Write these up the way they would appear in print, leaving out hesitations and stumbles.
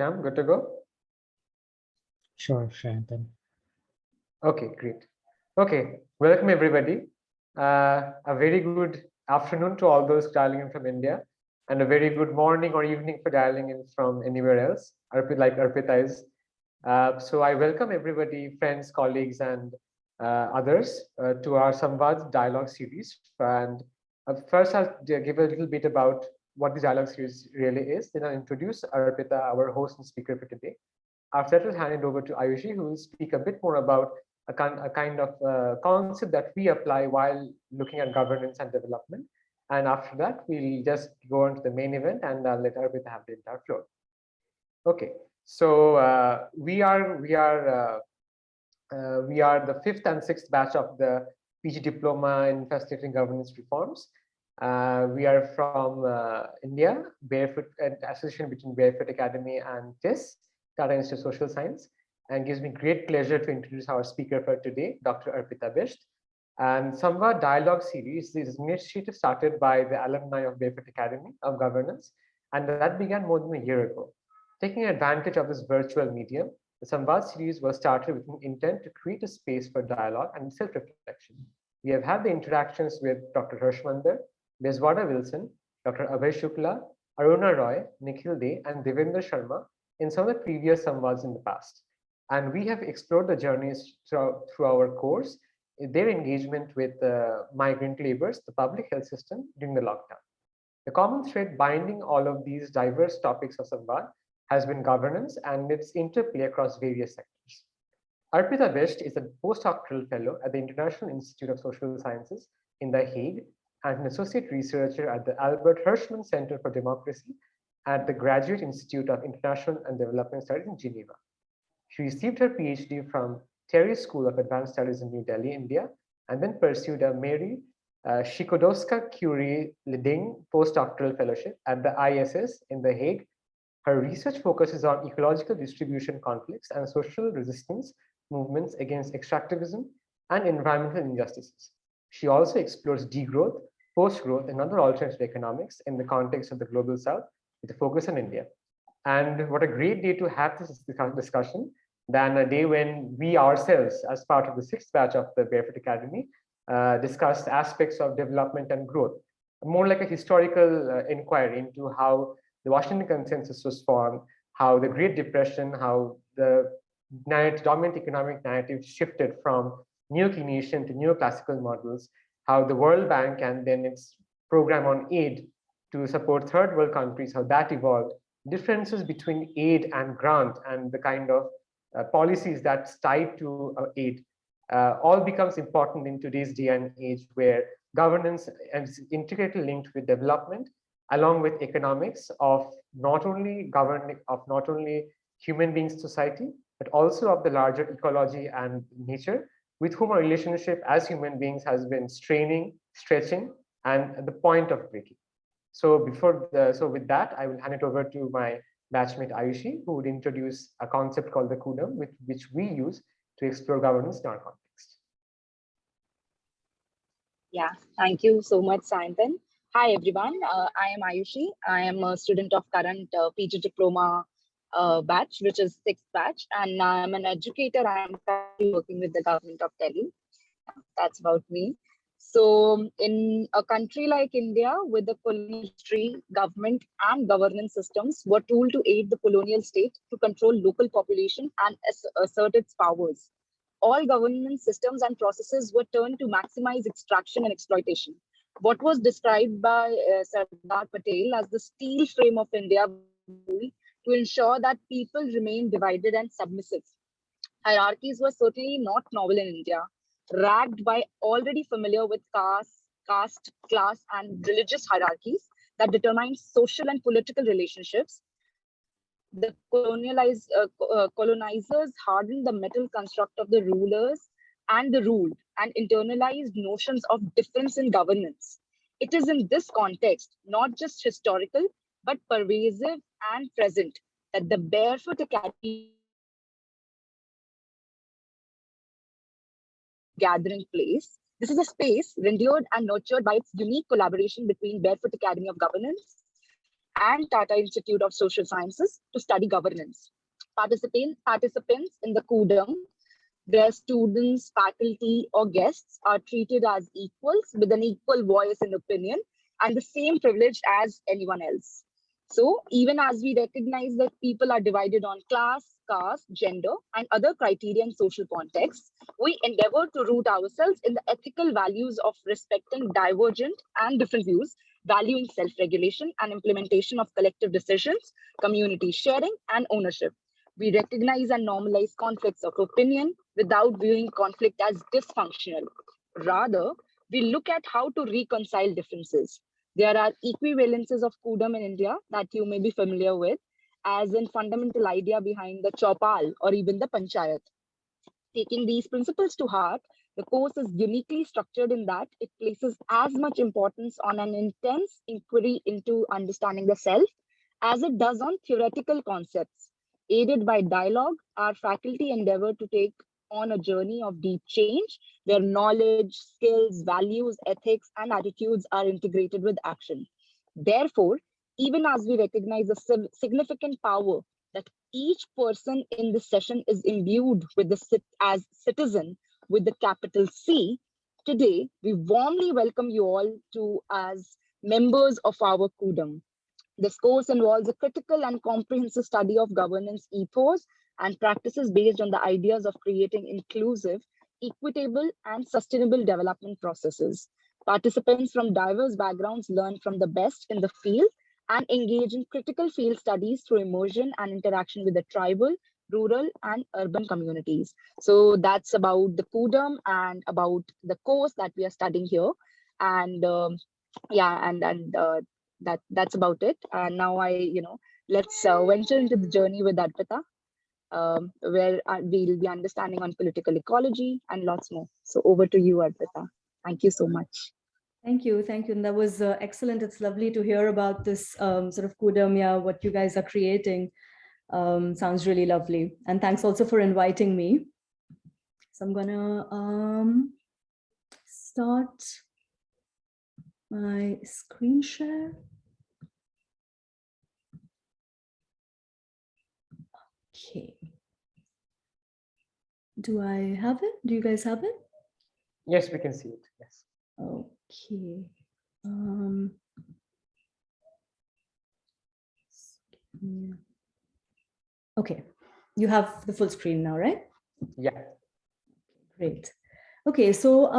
Shyam, good to go? Sure, Shantan. Okay, great. Okay, welcome everybody. A very good afternoon to all those dialing in from India, and a very good morning or evening for dialing in from anywhere else, like Arpita is. So I welcome everybody, friends, colleagues, and others to our Samvaad dialogue series. And first, I'll give a little bit about what the dialogue series really is. Then I'll introduce Arpita, our host and speaker for today. After that, I'll hand it over to Ayushi, who will speak a bit more about a kind of concept that we apply while looking at governance and development. And after that, we'll just go on to the main event, and I'll let Arpita have the entire floor. Okay, so we are the fifth and sixth batch of the PG diploma in facilitating governance reforms. We are from India, Barefoot association between Barefoot Academy and TIS, Tata Institute of Social Science, and gives me great pleasure to introduce our speaker for today, Dr. Arpita Bisht. And Samvaad Dialogue Series is an initiative started by the alumni of Barefoot Academy of Governance, and that began more than a year ago. Taking advantage of this virtual medium, the Samvaad series was started with an intent to create a space for dialogue and self-reflection. We have had the interactions with Dr. Hirschman, Bezwada Wilson, Dr. Abhay Shukla, Aruna Roy, Nikhil Dey, and Devendra Sharma in some of the previous Samvaads in the past. And we have explored the journeys through our course, their engagement with migrant laborers, the public health system during the lockdown. The common thread binding all of these diverse topics of Samvaad has been governance and its interplay across various sectors. Arpita Bisht is a Post-Doctoral Fellow at the International Institute of Social Sciences in The Hague and an Associate Researcher at the Albert Hirschman Center for Democracy at the Graduate Institute of International and Development Studies in Geneva. She received her PhD from TERI School of Advanced Studies in New Delhi, India, and then pursued a Mary Skolodowska Curie leading postdoctoral fellowship at the ISS in The Hague. Her research focuses on ecological distribution conflicts and social resistance movements against extractivism and environmental injustices. She also explores degrowth, post-growth, and other alternative economics in the context of the Global South with a focus on India. And what a great day to have this discussion than a day when we ourselves, as part of the sixth batch of the Barefoot Academy, discussed aspects of development and growth, more like a historical inquiry into how the Washington Consensus was formed, how the Great Depression, how the dominant economic narrative shifted from neo-Keynesian to neoclassical models, how the World Bank and then its program on aid to support third world countries, how that evolved, differences between aid and grant and the kind of policies that's tied to aid, all becomes important in today's day and age where governance is intricately linked with development along with economics of not only human beings society, but also of the larger ecology and nature with whom our relationship as human beings has been straining, stretching, and at the point of breaking. So with that, I will hand it over to my batchmate Ayushi, who would introduce a concept called the Kudam, which we use to explore governance in our context. Yeah, thank you so much, Sayantan. Hi, everyone. I am Ayushi. I am a student of current PG diploma batch, which is sixth batch, and I'm an educator. I'm currently working with the government of Delhi. That's about me. So in a country like India, with the colonial history, government and governance systems were tooled to aid the colonial state to control local population and assert its powers. All governance systems and processes were turned to maximize extraction and exploitation. What was described by Sardar Patel as the steel frame of India to ensure that people remain divided and submissive. Hierarchies were certainly not novel in India, ragged by already familiar with caste, class, and religious hierarchies that determined social and political relationships. The colonizers hardened the metal construct of the rulers and the ruled and internalized notions of difference in governance. It is in this context, not just historical, but pervasive and present, that the Barefoot Academy gathering place. This is a space rendered and nurtured by its unique collaboration between Barefoot Academy of Governance and Tata Institute of Social Sciences to study governance. Participants in the Kudam, their students, faculty, or guests are treated as equals with an equal voice and opinion and the same privilege as anyone else. So even as we recognize that people are divided on class, caste, gender, and other criteria in social contexts, we endeavor to root ourselves in the ethical values of respecting divergent and different views, valuing self-regulation and implementation of collective decisions, community sharing, and ownership. We recognize and normalize conflicts of opinion without viewing conflict as dysfunctional. Rather, we look at how to reconcile differences. There are equivalences of Kudam in India that you may be familiar with, as in fundamental idea behind the Chaupal or even the Panchayat. Taking these principles to heart, the course is uniquely structured in that it places as much importance on an intense inquiry into understanding the self as it does on theoretical concepts. Aided by dialogue, our faculty endeavor to take on a journey of deep change where knowledge, skills, values, ethics, and attitudes are integrated with action. Therefore, even as we recognize the significant power that each person in this session is imbued with as citizen with the capital C, today we warmly welcome you all to as members of our Kudam. This course involves a critical and comprehensive study of governance ethos and practices based on the ideas of creating inclusive, equitable, and sustainable development processes. Participants from diverse backgrounds learn from the best in the field and engage in critical field studies through immersion and interaction with the tribal, rural, and urban communities. So that's about the Kudam and about the course that we are studying here. And that's about it. And now let's venture into the journey with Arpita, where we'll be understanding on political ecology and lots more. So over to you, Arpita. Thank you so much. Thank you. And that was excellent. It's lovely to hear about this sort of Kudam, what you guys are creating. Sounds really lovely. And thanks also for inviting me. So I'm gonna start my screen share. Okay. Do I have it? Do you guys have it? Yes, we can see it. Yes. Okay. Okay. You have the full screen now, right? Yeah. Great. Okay. So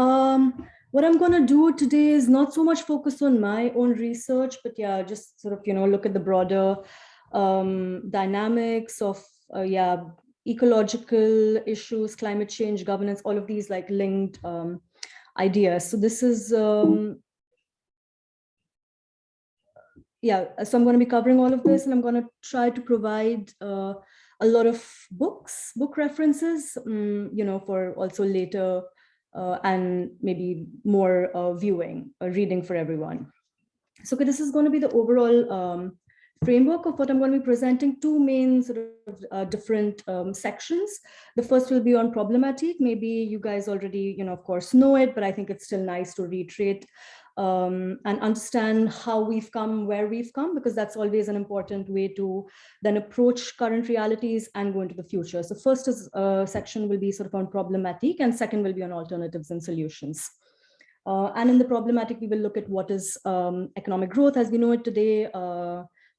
what I'm going to do today is not so much focus on my own research, but yeah, just sort of, look at the broader dynamics of, ecological issues, climate change, governance, all of these like linked ideas. So this is, so I'm going to be covering all of this, and I'm going to try to provide a lot of book references, for also later and maybe more reading for everyone. So this is going to be the overall framework of what I'm going to be presenting. Two main sort of different sections. The first will be on problematic. Maybe you guys already, of course, know it, but I think it's still nice to reiterate and understand how we've come, where we've come, because that's always an important way to then approach current realities and go into the future. So first section will be sort of on problematic, and second will be on alternatives and solutions. And in the problematic, we will look at what is economic growth as we know it today,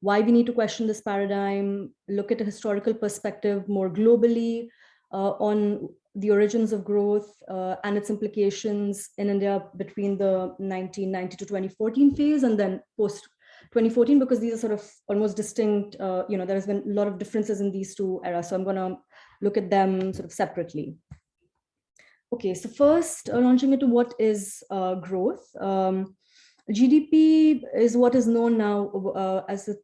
why we need to question this paradigm, look at a historical perspective more globally on the origins of growth and its implications in India between the 1990 to 2014 phase and then post 2014, because these are sort of almost distinct, there has been a lot of differences in these two eras. So I'm going to look at them sort of separately. Okay, so first launching into what is growth. GDP is what is known now as a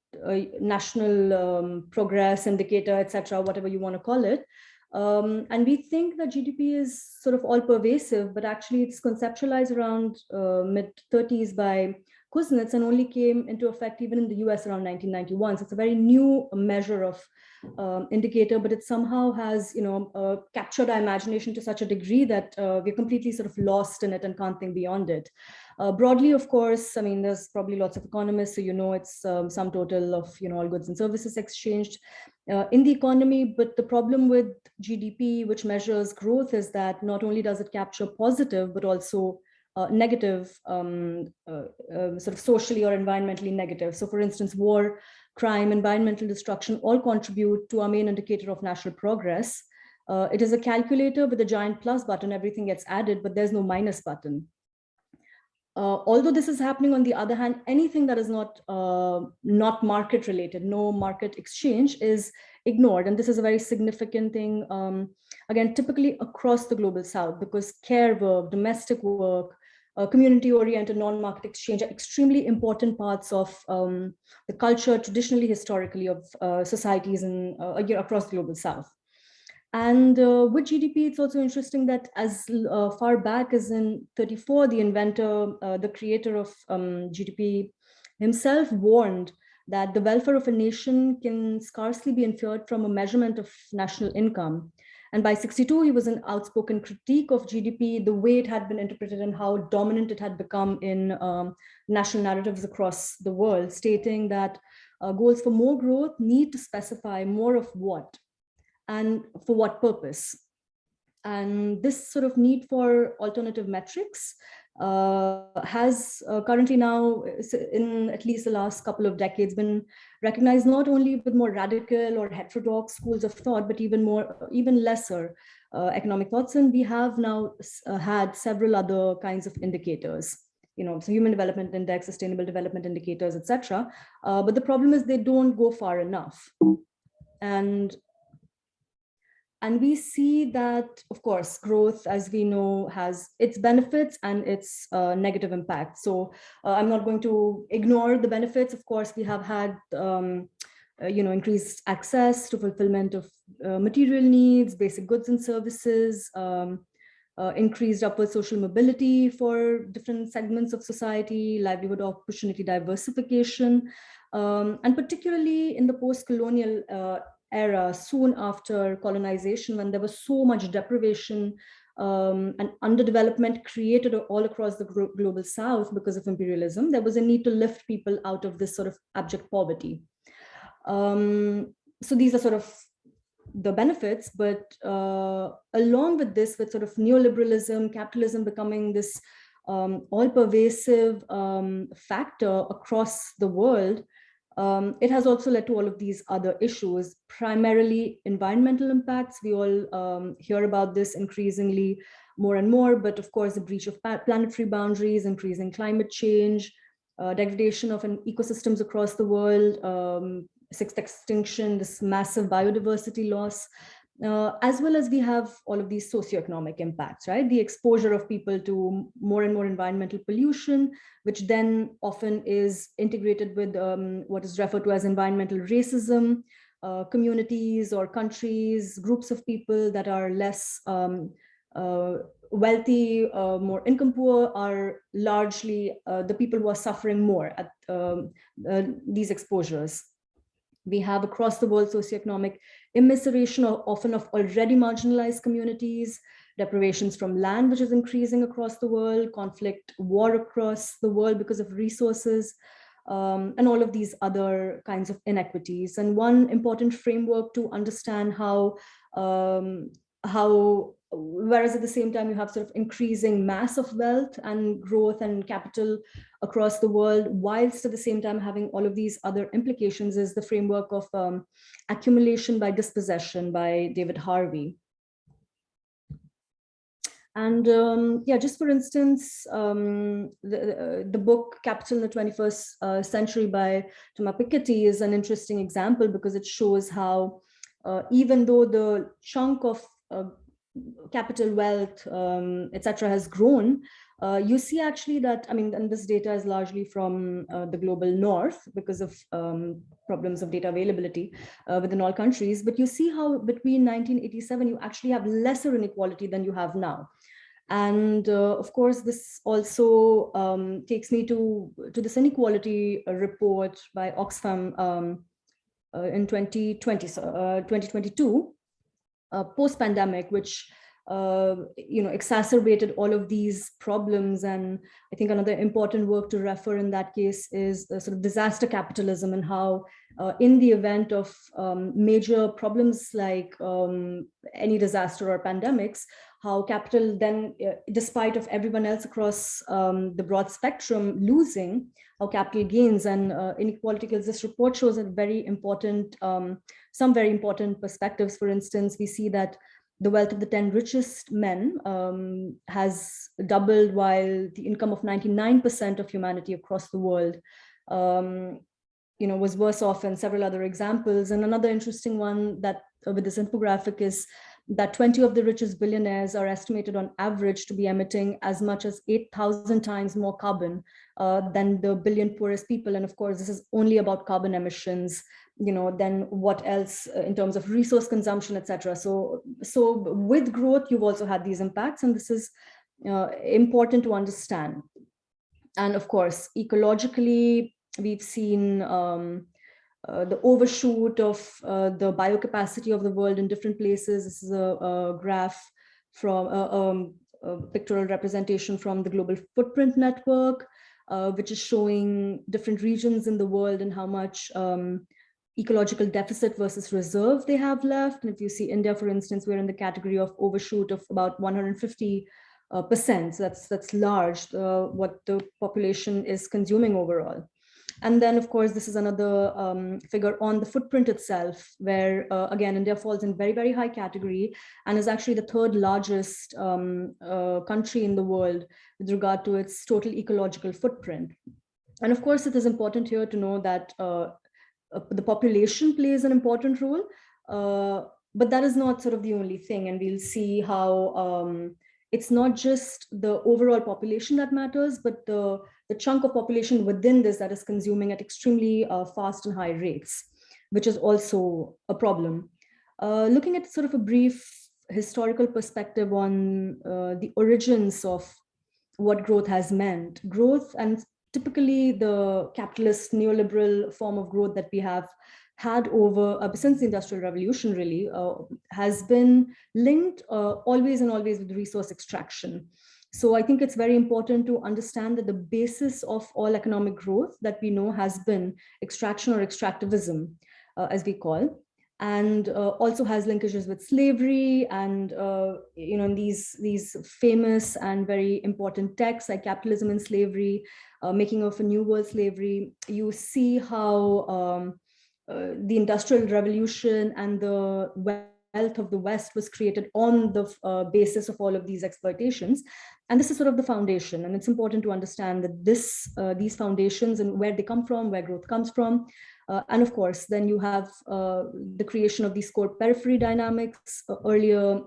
national progress indicator, etc., whatever you want to call it. And we think that GDP is sort of all pervasive, but actually it's conceptualized around mid-30s by Kuznets and only came into effect even in the US around 1991. So it's a very new measure of indicator, but it somehow has, captured our imagination to such a degree that we're completely sort of lost in it and can't think beyond it. Broadly, of course, I mean, there's probably lots of economists, so it's sum total of all goods and services exchanged in the economy. But the problem with GDP, which measures growth, is that not only does it capture positive, but also negative, sort of socially or environmentally negative. So for instance, war, crime, environmental destruction all contribute to our main indicator of national progress. It is a calculator with a giant plus button, everything gets added, but there's no minus button. Although this is happening, on the other hand, anything that is not market related, no market exchange, is ignored. And this is a very significant thing, again, typically across the global south, because care work, domestic work, community-oriented non-market exchange are extremely important parts of the culture, traditionally, historically, of societies across the global south. And with GDP, it's also interesting that as far back as in 1934, the inventor, the creator of GDP himself warned that the welfare of a nation can scarcely be inferred from a measurement of national income. And by 1962, he was an outspoken critique of GDP, the way it had been interpreted and how dominant it had become in national narratives across the world, stating that goals for more growth need to specify more of what and for what purpose. And this sort of need for alternative metrics has currently now, in at least the last couple of decades, been recognized not only with more radical or heterodox schools of thought, but even lesser economic thoughts. And we have now had several other kinds of indicators, so Human Development Index, Sustainable Development Indicators, etc. But the problem is they don't go far enough. And we see that, of course, growth, as we know, has its benefits and its negative impact. So I'm not going to ignore the benefits. Of course, we have had, increased access to fulfillment of material needs, basic goods and services, increased upward social mobility for different segments of society, livelihood opportunity diversification, and particularly in the post-colonial era, soon after colonization, when there was so much deprivation and underdevelopment created all across the global south because of imperialism, there was a need to lift people out of this sort of abject poverty. So these are sort of the benefits, but along with this, with sort of neoliberalism, capitalism becoming this all-pervasive factor across the world, it has also led to all of these other issues, primarily environmental impacts. We all hear about this increasingly more and more, but of course, the breach of planetary boundaries, increasing climate change, degradation of ecosystems across the world, sixth extinction, this massive biodiversity loss, as well as we have all of these socioeconomic impacts, right? The exposure of people to more and more environmental pollution, which then often is integrated with what is referred to as environmental racism. Communities or countries, groups of people that are less wealthy, more income poor, are largely the people who are suffering more at these exposures. We have across the world socioeconomic immiseration, often of already marginalized communities, deprivations from land, which is increasing across the world, conflict, war across the world because of resources, and all of these other kinds of inequities. And one important framework to understand whereas at the same time you have sort of increasing mass of wealth and growth and capital across the world, whilst at the same time having all of these other implications, is the framework of accumulation by dispossession by David Harvey. And just for instance, the book Capital in the 21st Century by Thomas Piketty is an interesting example, because it shows how even though the chunk of capital wealth, etc., has grown, you see actually that, I mean, and this data is largely from the global north because of problems of data availability within all countries, but you see how between 1987, you actually have lesser inequality than you have now. And of course, this also takes me to this inequality report by Oxfam in 2022, post-pandemic, which exacerbated all of these problems. And I think another important work to refer in that case is sort of disaster capitalism, and how in the event of major problems like any disaster or pandemics, how capital then, despite of everyone else across the broad spectrum losing, how capital gains. And inequality kills. This report shows a very important, some very important perspectives. For instance, we see that the wealth of the 10 richest men has doubled, while the income of 99% of humanity across the world was worse off, and several other examples. And another interesting one that with this infographic is that 20 of the richest billionaires are estimated on average to be emitting as much as 8,000 times more carbon than the billion poorest people. And of course, this is only about carbon emissions, then what else in terms of resource consumption, etc. So with growth, you've also had these impacts, and this is important to understand. And of course, ecologically, we've seen the overshoot of the biocapacity of the world in different places. This is a graph from a pictorial representation from the Global Footprint Network, which is showing different regions in the world and how much ecological deficit versus reserve they have left. And if you see India, for instance, we're in the category of overshoot of about 150%. So that's large, what the population is consuming overall. And then, of course, this is another figure on the footprint itself, where, again, India falls in very, very high category and is actually the third largest country in the world with regard to its total ecological footprint. And of course, it is important here to know that the population plays an important role, but that is not sort of the only thing. And we'll see how it's not just the overall population that matters, but the chunk of population within this that is consuming at extremely fast and high rates, which is also a problem. Looking at sort of a brief historical perspective on the origins of what growth has meant. Growth, and typically the capitalist neoliberal form of growth that we have had over since the Industrial Revolution really has been linked always and always with resource extraction. So I think it's very important to understand that the basis of all economic growth that we know has been extraction or extractivism, as we call, and also has linkages with slavery and in these famous and very important texts like Capitalism and Slavery, Making of a New World Slavery. You see how the Industrial Revolution and the wealth of the West was created on the basis of all of these exploitations. And this is sort of the foundation. And it's important to understand that these foundations and where they come from, where growth comes from. And of course, then you have the creation of these core periphery dynamics earlier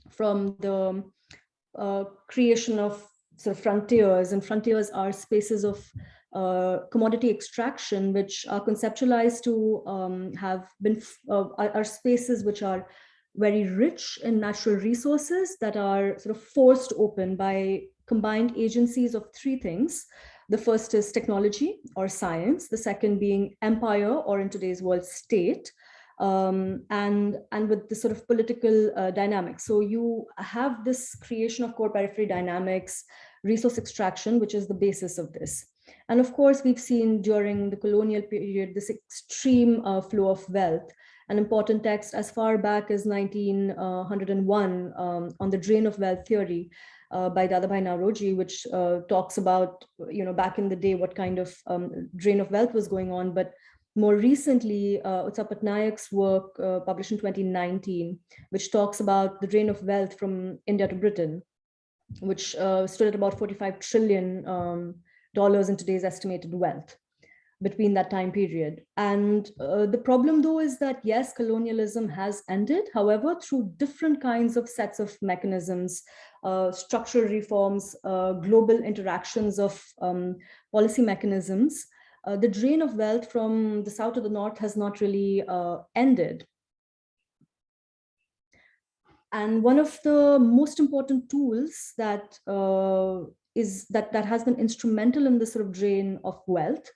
from the creation of sort of frontiers. And frontiers are spaces of commodity extraction, which are conceptualized to have been, are spaces which are very rich in natural resources that are sort of forced open by combined agencies of three things. The first is technology or science, the second being empire, or in today's world, state, and with the sort of political dynamics. So you have this creation of core periphery dynamics, resource extraction, which is the basis of this. And of course, we've seen during the colonial period, this extreme flow of wealth. An important text as far back as 1901 on the drain of wealth theory by Dadabhai Naoroji, which talks about, back in the day, what kind of drain of wealth was going on. But more recently, Utsa Patnaik's work published in 2019, which talks about the drain of wealth from India to Britain, which stood at about $45 trillion in today's estimated wealth between that time period. And the problem, though, is that, yes, colonialism has ended. However, through different kinds of sets of mechanisms, structural reforms, global interactions of policy mechanisms, the drain of wealth from the south to the north has not really ended. And one of the most important tools that that has been instrumental in this sort of drain of wealth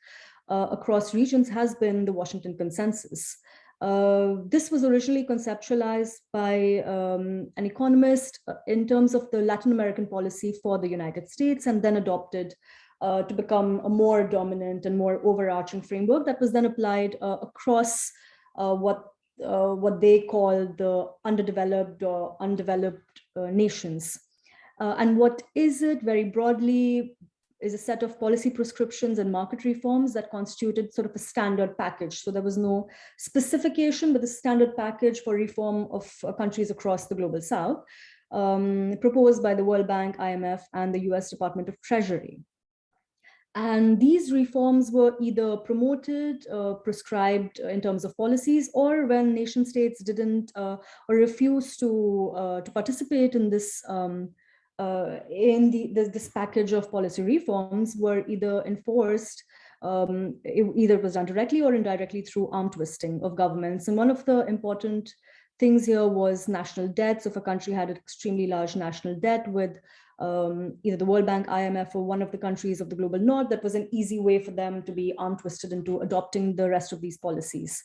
across regions has been the Washington Consensus. This was originally conceptualized by an economist in terms of the Latin American policy for the United States, and then adopted to become a more dominant and more overarching framework that was then applied across what they call the underdeveloped or undeveloped nations. And what is it? Very broadly, is a set of policy prescriptions and market reforms that constituted sort of a standard package. So there was no specification, but the standard package for reform of countries across the global South, proposed by the World Bank, IMF, and the US Department of Treasury. And these reforms were either promoted, prescribed in terms of policies, or when nation states didn't or refused to participate in this this package of policy reforms, were either enforced, either it was done directly or indirectly through arm twisting of governments. And one of the important things here was national debt. So if a country had an extremely large national debt with either the World Bank, IMF, or one of the countries of the global north, that was an easy way for them to be arm twisted into adopting the rest of these policies.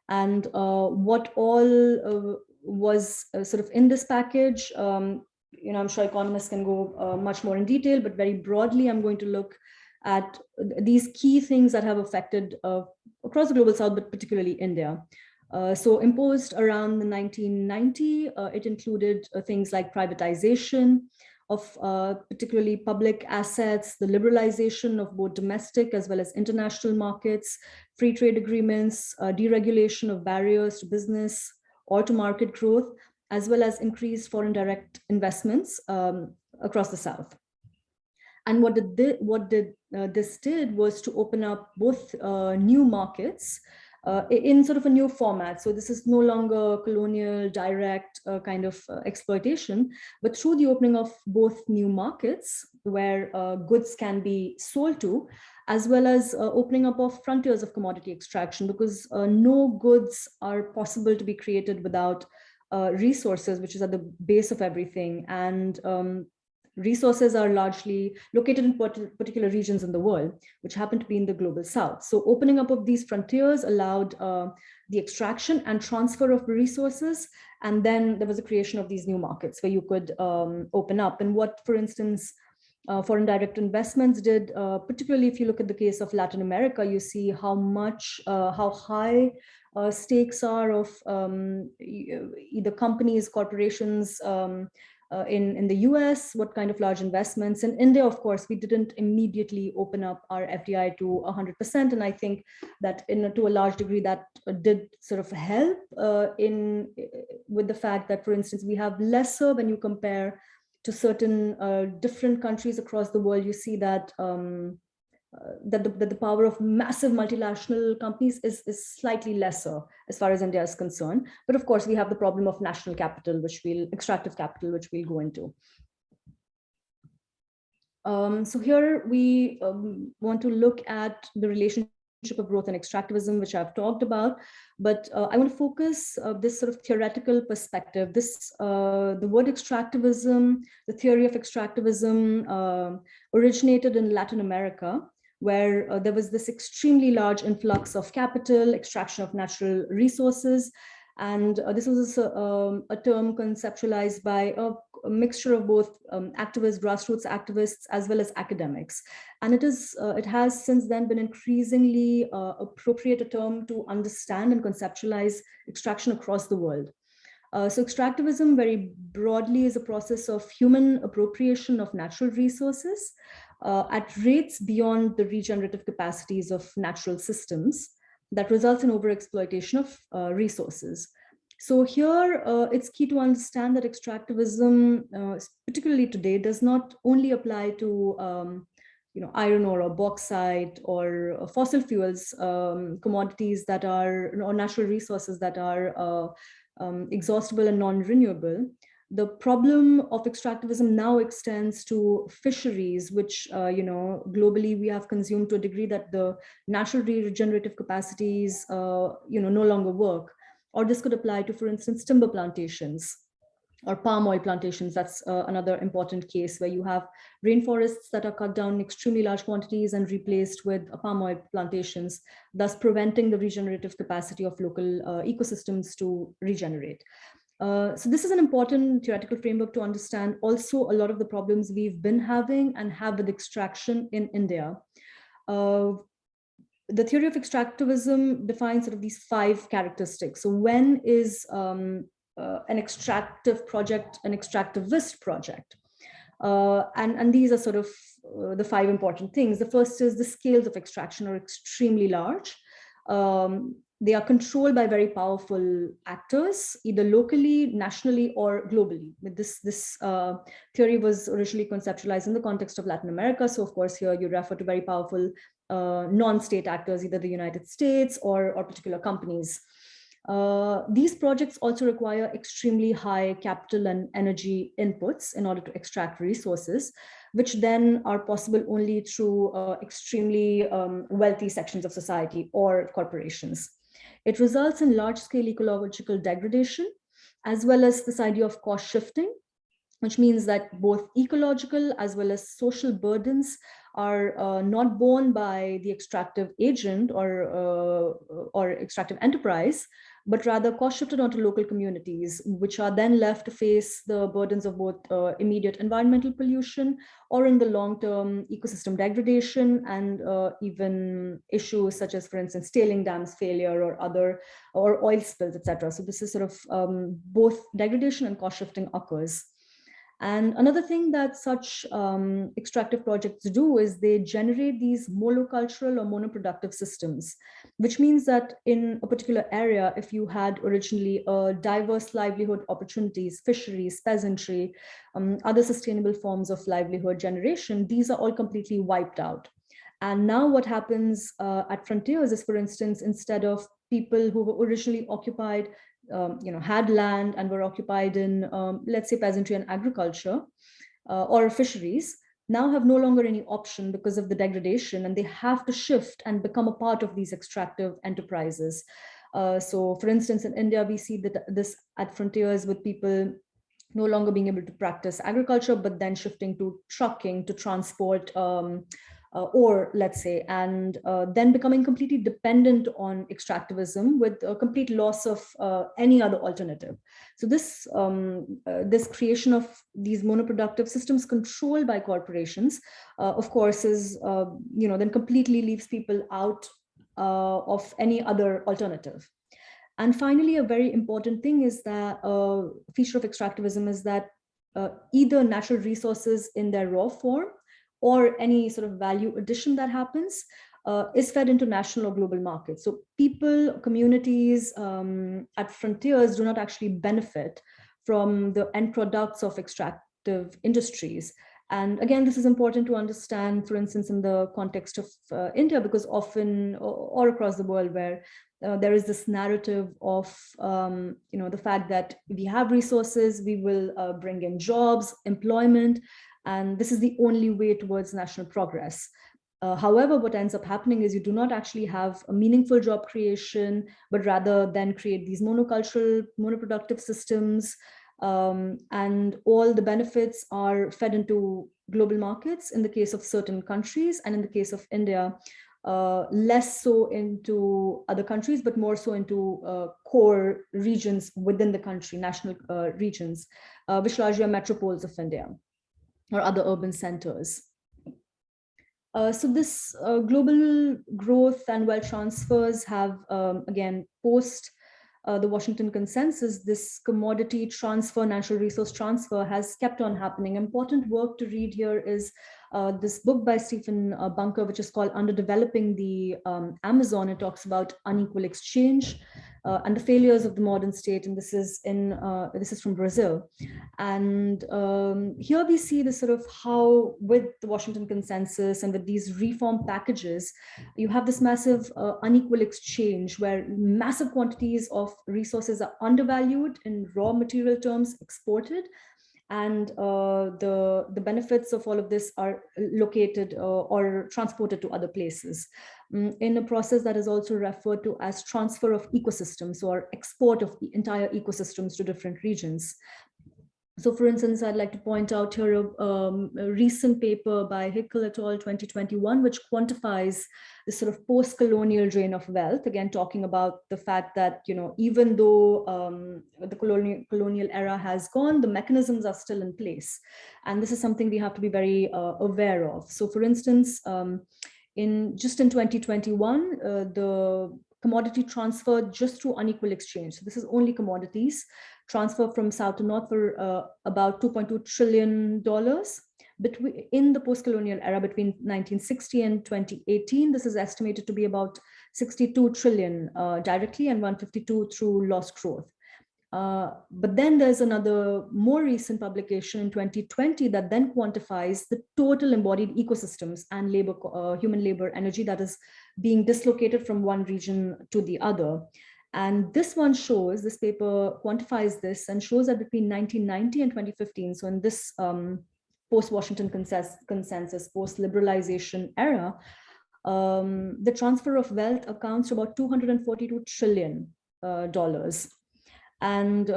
And what all was sort of in this package, I'm sure economists can go much more in detail, but very broadly, I'm going to look at these key things that have affected across the global South, but particularly India. So imposed around the 1990, it included things like privatization of particularly public assets, the liberalization of both domestic as well as international markets, free trade agreements, deregulation of barriers to business or to market growth, as well as increased foreign direct investments across the South. And what this did was to open up both new markets in sort of a new format. So this is no longer colonial, direct kind of exploitation, but through the opening of both new markets where goods can be sold to, as well as opening up of frontiers of commodity extraction, because no goods are possible to be created without resources, which is at the base of everything. And resources are largely located in particular regions in the world, which happen to be in the global South. So opening up of these frontiers allowed the extraction and transfer of resources. And then there was a creation of these new markets where you could open up. And what, for instance, foreign direct investments did, particularly if you look at the case of Latin America, you see how high stakes are of either companies, corporations, in the US, what kind of large investments. In India, of course, we didn't immediately open up our FDI to 100%. And I think that to a large degree that did sort of help with the fact that, for instance, we have lesser when you compare to certain different countries across the world. You see that that the power of massive multinational companies is slightly lesser as far as India is concerned. But of course, we have the problem of national capital, extractive capital, which we'll go into. So here we want to look at the relationship of growth and extractivism, which I've talked about, but I want to focus this sort of theoretical perspective. The word extractivism, the theory of extractivism originated in Latin America, where there was this extremely large influx of capital, extraction of natural resources. And this was a term conceptualized by a mixture of both activists, grassroots activists, as well as academics. And it has since then been increasingly appropriate a term to understand and conceptualize extraction across the world. So extractivism very broadly is a process of human appropriation of natural resources at rates beyond the regenerative capacities of natural systems that results in overexploitation of resources. So here it's key to understand that extractivism, particularly today, does not only apply to iron ore or bauxite or fossil fuels, commodities that are, or natural resources that are exhaustible and non-renewable. The problem of extractivism now extends to fisheries, which globally we have consumed to a degree that the natural regenerative capacities no longer work. Or this could apply to, for instance, timber plantations. or palm oil plantations. That's another important case where you have rainforests that are cut down in extremely large quantities and replaced with palm oil plantations, thus preventing the regenerative capacity of local ecosystems to regenerate. So this is an important theoretical framework to understand also a lot of the problems we've been having and have with extraction in India. The theory of extractivism defines sort of these 5 characteristics. So when is an extractive project an extractivist project? And these are sort of the 5 important things. The first is the scales of extraction are extremely large. They are controlled by very powerful actors, either locally, nationally, or globally. This theory was originally conceptualized in the context of Latin America. So of course, here you refer to very powerful non-state actors, either the United States or particular companies. These projects also require extremely high capital and energy inputs in order to extract resources, which then are possible only through extremely wealthy sections of society or corporations. It results in large-scale ecological degradation, as well as this idea of cost shifting, which means that both ecological as well as social burdens are not borne by the extractive agent or extractive enterprise, but rather cost shifted onto local communities, which are then left to face the burdens of both immediate environmental pollution or in the long-term ecosystem degradation and even issues such as, for instance, tailing dams failure or oil spills, etc. So this is sort of both degradation and cost shifting occurs. And another thing that such extractive projects do is they generate these monocultural or monoproductive systems, which means that in a particular area, if you had originally diverse livelihood opportunities, fisheries, peasantry, other sustainable forms of livelihood generation, these are all completely wiped out. And now what happens at frontiers is, for instance, instead of people who were originally occupied had land and were occupied in, let's say, peasantry and agriculture or fisheries, now have no longer any option because of the degradation, and they have to shift and become a part of these extractive enterprises. So, for instance, in India, we see that this at frontiers with people no longer being able to practice agriculture, but then shifting to trucking to transport ore, let's say, and then becoming completely dependent on extractivism with a complete loss of any other alternative. So this, this creation of these monoproductive systems controlled by corporations, of course, is, then completely leaves people out of any other alternative. And finally, a very important thing is that feature of extractivism is that either natural resources in their raw form or any sort of value addition that happens is fed into national or global markets. So people, communities at frontiers do not actually benefit from the end products of extractive industries. And again, this is important to understand, for instance, in the context of India, because often, or across the world, where there is this narrative of, the fact that we have resources, we will bring in jobs, employment, and this is the only way towards national progress. However, what ends up happening is you do not actually have a meaningful job creation, but rather then create these monocultural, monoproductive systems, and all the benefits are fed into global markets in the case of certain countries, and in the case of India, less so into other countries, but more so into core regions within the country, national regions, which largely are metropoles of India or other urban centers. So this global growth and wealth transfers have, again, post the Washington Consensus, this commodity transfer, natural resource transfer has kept on happening. Important work to read here is this book by Stephen Bunker, which is called Underdeveloping the Amazon. It talks about unequal exchange and the failures of the modern state, and this is from Brazil. And here we see this sort of how, with the Washington Consensus and with these reform packages, you have this massive unequal exchange where massive quantities of resources are undervalued in raw material terms, exported, and the benefits of all of this are located or transported to other places in a process that is also referred to as transfer of ecosystems or export of the entire ecosystems to different regions. So for instance, I'd like to point out here a recent paper by Hague et al. 2021, which quantifies this sort of post-colonial drain of wealth, again, talking about the fact that, even though the colonial era has gone, the mechanisms are still in place. And this is something we have to be very aware of. So for instance, in 2021, the commodity transfer just through unequal exchange. So this is only commodities transfer from south to north for about $2.2 trillion in the post-colonial era between 1960 and 2018. This is estimated to be about 62 trillion directly and 152 through lost growth. But then there's another more recent publication in 2020 that then quantifies the total embodied ecosystems and human labor energy that is being dislocated from one region to the other. And this paper quantifies this and shows that between 1990 and 2015, so in this post-Washington consensus, post-liberalization era, the transfer of wealth accounts to about $242 trillion. And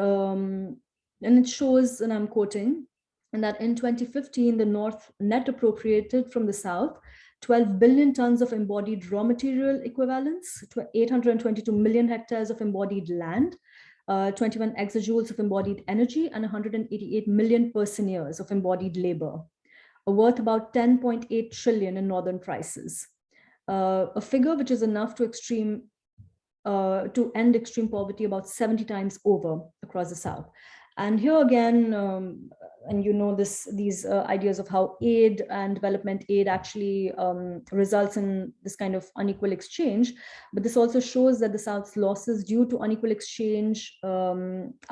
it shows, and I'm quoting, and that in 2015, the North net appropriated from the South 12 billion tons of embodied raw material equivalents, 822 million hectares of embodied land, 21 exajoules of embodied energy, and 188 million person years of embodied labor, worth about 10.8 trillion in northern prices. A figure which is enough to end extreme poverty about 70 times over across the South. And here again, and these ideas of how aid and development aid actually results in this kind of unequal exchange. But this also shows that the South's losses due to unequal exchange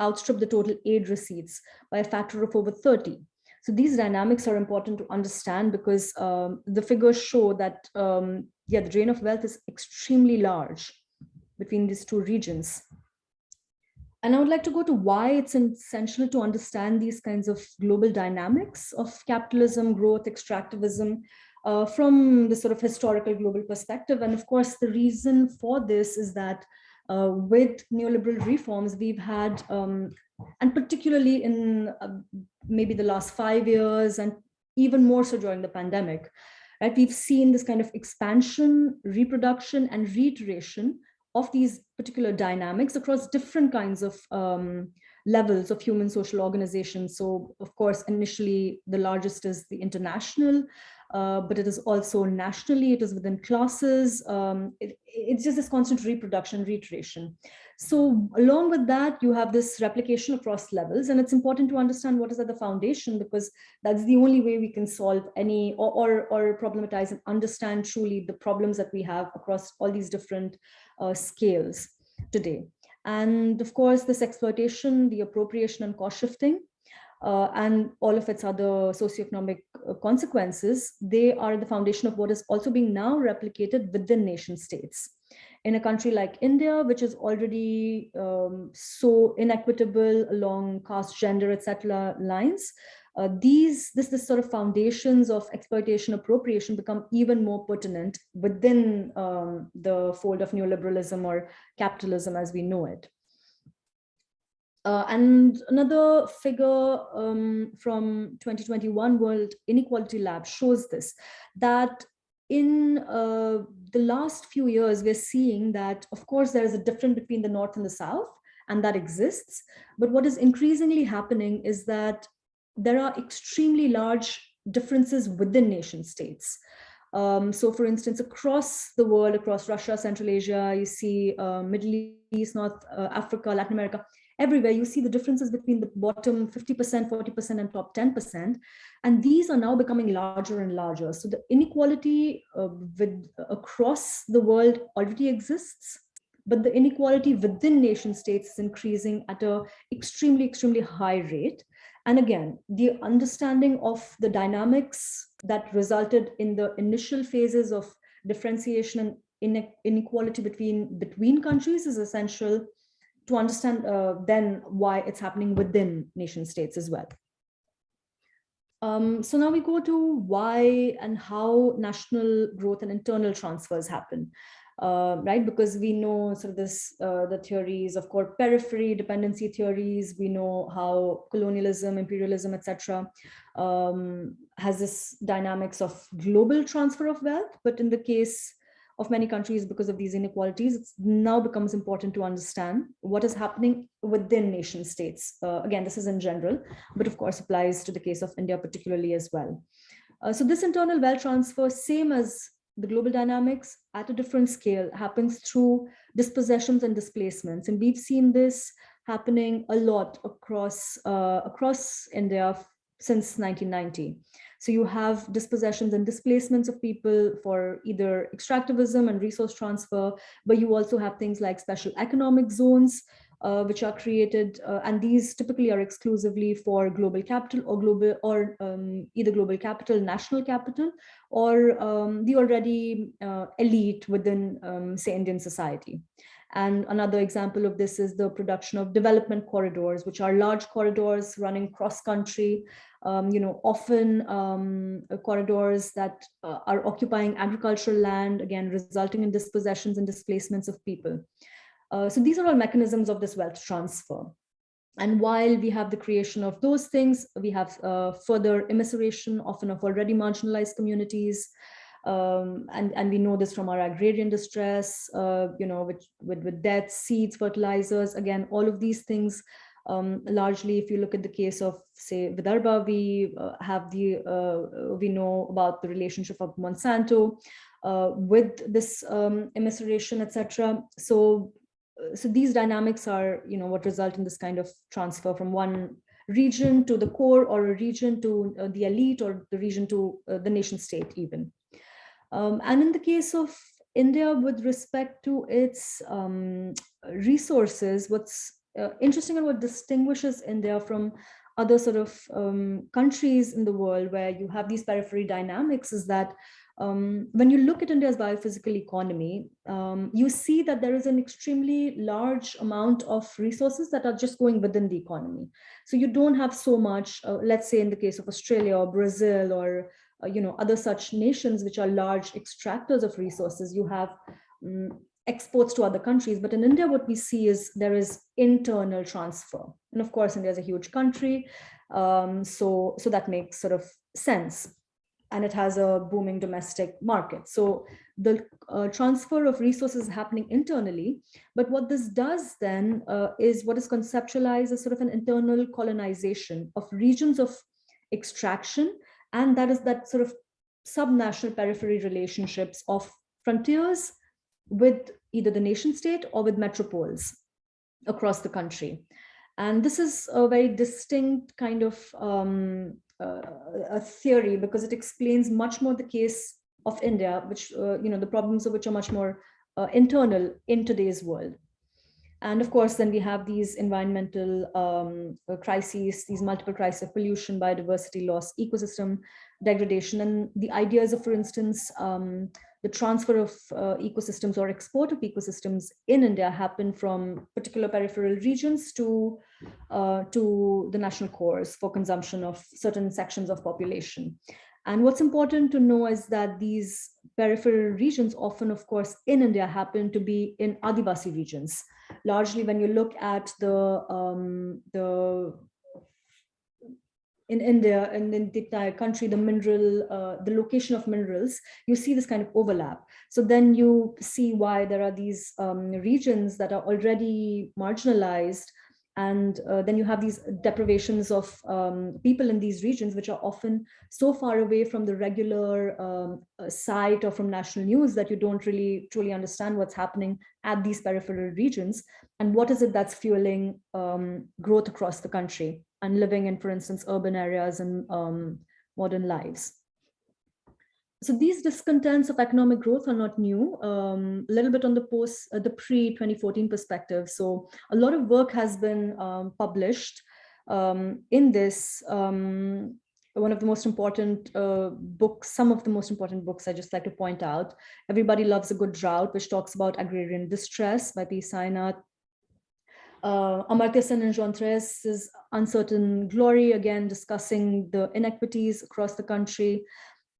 outstrip the total aid receipts by a factor of over 30. So these dynamics are important to understand because the figures show that, the drain of wealth is extremely large between these two regions. And I would like to go to why it's essential to understand these kinds of global dynamics of capitalism, growth, extractivism from the sort of historical global perspective. And of course, the reason for this is that with neoliberal reforms, we've had, and particularly in maybe the last 5 years, and even more so during the pandemic, right? We've seen this kind of expansion, reproduction, and reiteration of these particular dynamics across different kinds of levels of human social organizations. So of course, initially the largest is the international, but it is also nationally, it is within classes. It's just this constant reproduction, reiteration. So along with that, you have this replication across levels, and it's important to understand what is at the foundation, because that's the only way we can solve any or problematize and understand truly the problems that we have across all these different scales today. And of course, this exploitation, the appropriation and cost shifting, and all of its other socioeconomic consequences, they are the foundation of what is also being now replicated within nation states. In a country like India, which is already so inequitable along caste, gender, etc. lines, this sort of foundations of exploitation, appropriation become even more pertinent within the fold of neoliberalism or capitalism as we know it. And another figure from 2021 World Inequality Lab shows this, that in the last few years, we're seeing that, of course, there is a difference between the North and the South, and that exists. But what is increasingly happening is that there are extremely large differences within nation states. So for instance, across the world, across Russia, Central Asia, you see Middle East, North Africa, Latin America, everywhere you see the differences between the bottom 50%, 40%, and top 10%. And these are now becoming larger and larger. So the inequality across the world already exists, but the inequality within nation states is increasing at an extremely, extremely high rate. And again, the understanding of the dynamics that resulted in the initial phases of differentiation and inequality between countries is essential to understand then why it's happening within nation states as well. So now we go to why and how national growth and internal transfers happen. right? Because we know sort of this, the theories of core periphery, dependency theories. We know how colonialism, imperialism, etc., has this dynamics of global transfer of wealth. But in the case of many countries, because of these inequalities, it now becomes important to understand what is happening within nation states. Again, this is in general, but of course applies to the case of India particularly as well. So this internal wealth transfer, same as the global dynamics at a different scale, happens through dispossessions and displacements. And we've seen this happening a lot across India since 1990. So you have dispossessions and displacements of people for either extractivism and resource transfer, but you also have things like special economic zones, which are created, and these typically are exclusively for global capital or either global capital, national capital, or the already elite within, say, Indian society. And another example of this is the production of development corridors, which are large corridors running cross-country, often corridors that are occupying agricultural land, again, resulting in dispossessions and displacements of people. So these are all mechanisms of this wealth transfer. And while we have the creation of those things, we have further immiseration, often of already marginalized communities. And we know this from our agrarian distress, with deaths, seeds, fertilizers. Again, all of these things, largely, if you look at the case of, say, Vidarbha, we we know about the relationship of Monsanto with this immiseration, etc. So these dynamics are, what result in this kind of transfer from one region to the core, or a region to the elite, or the region to the nation state even. And in the case of India, with respect to its resources, what's interesting and what distinguishes India from other sort of countries in the world where you have these periphery dynamics is that when you look at India's biophysical economy, you see that there is an extremely large amount of resources that are just going within the economy. So you don't have so much, let's say in the case of Australia or Brazil or other such nations which are large extractors of resources. You have exports to other countries, but in India, what we see is there is internal transfer. And of course, India is a huge country, so that makes sort of sense. And it has a booming domestic market. So the transfer of resources is happening internally. But what this does then is what is conceptualized as sort of an internal colonization of regions of extraction. And that is that sort of subnational periphery relationships of frontiers with either the nation state or with metropoles across the country. And this is a very distinct kind of a theory, because it explains much more the case of India, which, the problems of which are much more internal in today's world. And of course, then we have these environmental crises, these multiple crises of pollution, biodiversity loss, ecosystem degradation. And the ideas of, for instance, the transfer of ecosystems or export of ecosystems in India happen from particular peripheral regions to the national cores for consumption of certain sections of population. And what's important to know is that these peripheral regions often, of course, in India happen to be in Adivasi regions. Largely, when you look at in India and in the entire country, the location of minerals, you see this kind of overlap. So then you see why there are these regions that are already marginalized. And then you have these deprivations of people in these regions, which are often so far away from the regular site or from national news that you don't really truly understand what's happening at these peripheral regions. And what is it that's fueling growth across the country and living in, for instance, urban areas and modern lives. So these discontents of economic growth are not new. A little bit on the pre-2014 perspective. So a lot of work has been published in this. One of the most important books, some of the most important books I just like to point out. Everybody Loves a Good Drought, which talks about agrarian distress by P. Sainath. Amartya Sen and Jean Tres's Uncertain Glory, again discussing the inequities across the country.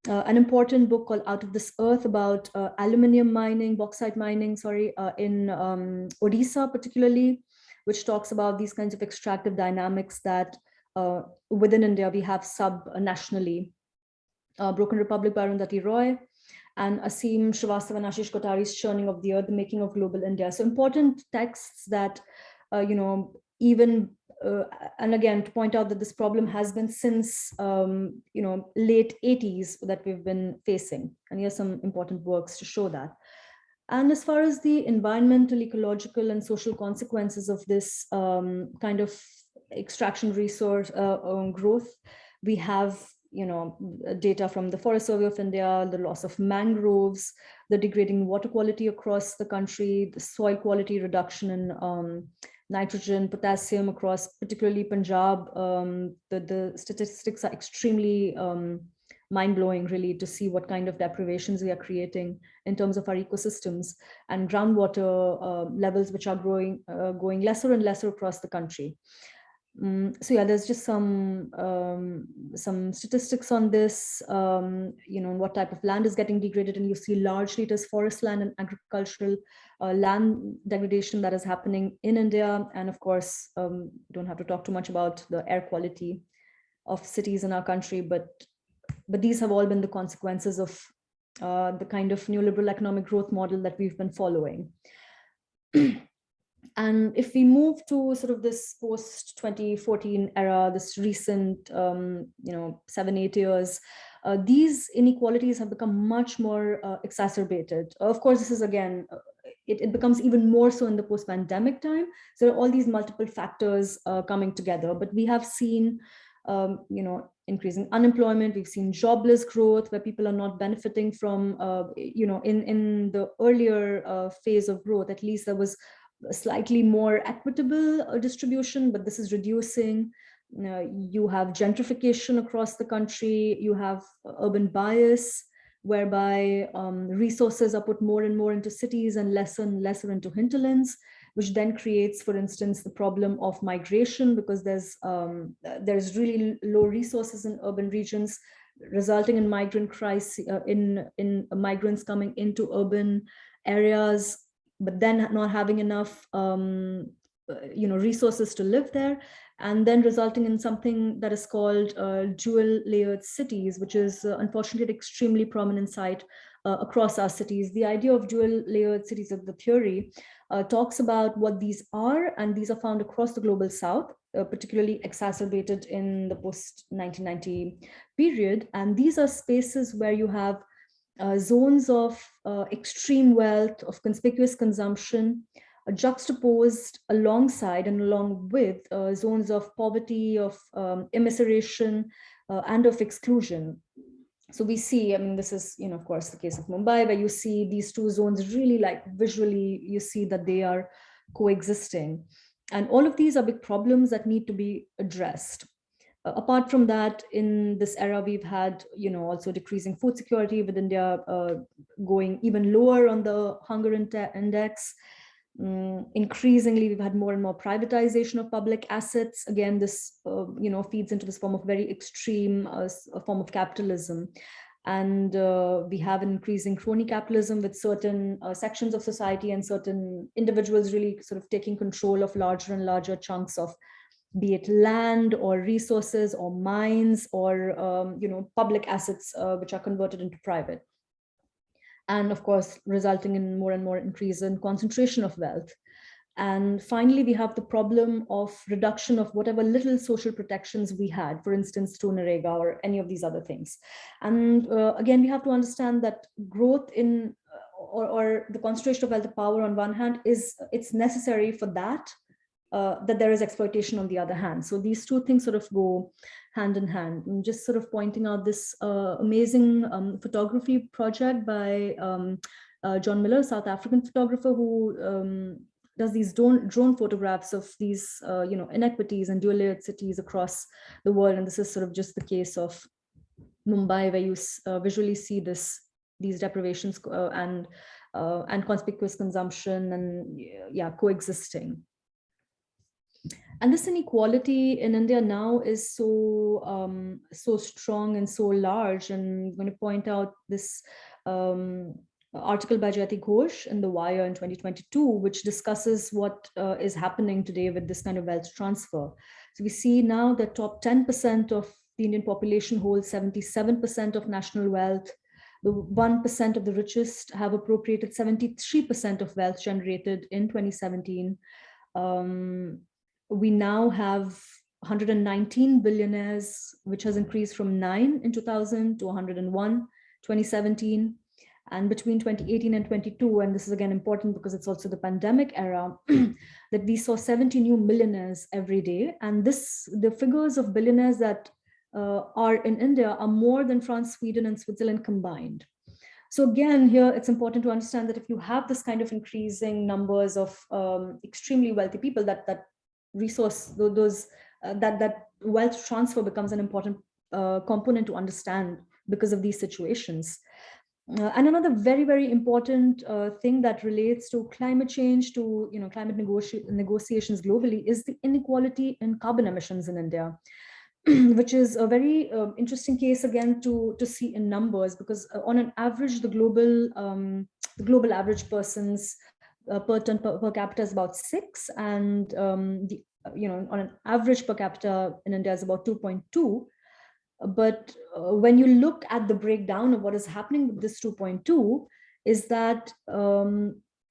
an important book called Out of This Earth about aluminium mining, bauxite mining, in Odisha particularly, which talks about these kinds of extractive dynamics that within India we have sub-nationally. Broken Republic by Arundhati Roy, and Asim Srivastava and Ashish Kotari's Churning of the Earth, The Making of Global India. So important texts that, even, and again, to point out that this problem has been since, late 80s that we've been facing. And here's some important works to show that. And as far as the environmental, ecological, and social consequences of this kind of extraction resource growth, we have data from the Forest Survey of India, the loss of mangroves, the degrading water quality across the country, the soil quality reduction in nitrogen, potassium across particularly Punjab. The statistics are extremely mind-blowing, really, to see what kind of deprivations we are creating in terms of our ecosystems, and groundwater levels which are going lesser and lesser across the country. So yeah, there's just some statistics on this, what type of land is getting degraded, and you see largely it is forest land and agricultural land degradation that is happening in India. And of course, don't have to talk too much about the air quality of cities in our country, but these have all been the consequences of the kind of neoliberal economic growth model that we've been following. And if we move to sort of this post-2014 era, this recent, 7-8 years, these inequalities have become much more exacerbated. Of course, this is again, it becomes even more so in the post-pandemic time. So there are all these multiple factors coming together, but we have seen, increasing unemployment. We've seen jobless growth where people are not benefiting from, in the earlier phase of growth, at least there was a slightly more equitable distribution, but this is reducing. You have gentrification across the country. You have urban bias, whereby resources are put more and more into cities and lesser into hinterlands, which then creates, for instance, the problem of migration, because there's really low resources in urban regions, resulting in migrant crisis, in migrants coming into urban areas, but then not having enough resources to live there, and then resulting in something that is called dual layered cities, which is unfortunately an extremely prominent sight across our cities. The idea of dual layered cities of the theory talks about what these are, and these are found across the global south, particularly exacerbated in the post-1990 period. And these are spaces where you have zones of extreme wealth, of conspicuous consumption, juxtaposed alongside and along with zones of poverty, of immiseration, and of exclusion. So we see, this is, of course, the case of Mumbai, where you see these two zones really, like, visually, you see that they are coexisting. And all of these are big problems that need to be addressed. Apart from that, in this era, we've had, also decreasing food security, with India going even lower on the hunger index. Increasingly, we've had more and more privatization of public assets. Again, this, feeds into this form of very extreme form of capitalism. And we have an increasing crony capitalism, with certain sections of society and certain individuals really sort of taking control of larger and larger chunks of, be it land or resources or mines or public assets which are converted into private. And of course, resulting in more and more increase in concentration of wealth. And finally, we have the problem of reduction of whatever little social protections we had, for instance, through Narega or any of these other things. And again, we have to understand that growth in or the concentration of wealth and power on one hand it's necessary for that, that there is exploitation on the other hand. So these two things sort of go hand in hand. I'm just sort of pointing out this amazing photography project by John Miller, South African photographer, who does these drone photographs of these inequities and dual layered cities across the world. And this is sort of just the case of Mumbai, where you visually see these deprivations and conspicuous consumption and coexisting. And this inequality in India now is so strong and so large. And I'm going to point out this article by Jyoti Ghosh in The Wire in 2022, which discusses what is happening today with this kind of wealth transfer. So we see now that top 10% of the Indian population holds 77% of national wealth. The 1% of the richest have appropriated 73% of wealth generated in 2017. We now have 119 billionaires, which has increased from 9 in 2000 to 101 2017. And between 2018 and 22, and this is again important because it's also the pandemic era, that we saw 70 new millionaires every day. And the figures of billionaires that are in India are more than France, Sweden, and Switzerland combined. So again, here it's important to understand that if you have this kind of increasing numbers of extremely wealthy people, that wealth transfer becomes an important component to understand because of these situations. And another very, very important thing that relates to climate change, to climate negotiations globally, is the inequality in carbon emissions in India, which is a very interesting case again to see in numbers, because on an average, the global average person's per ton per capita is about 6, and on an average per capita in India is about 2.2. But when you look at the breakdown of what is happening with this 2.2, is that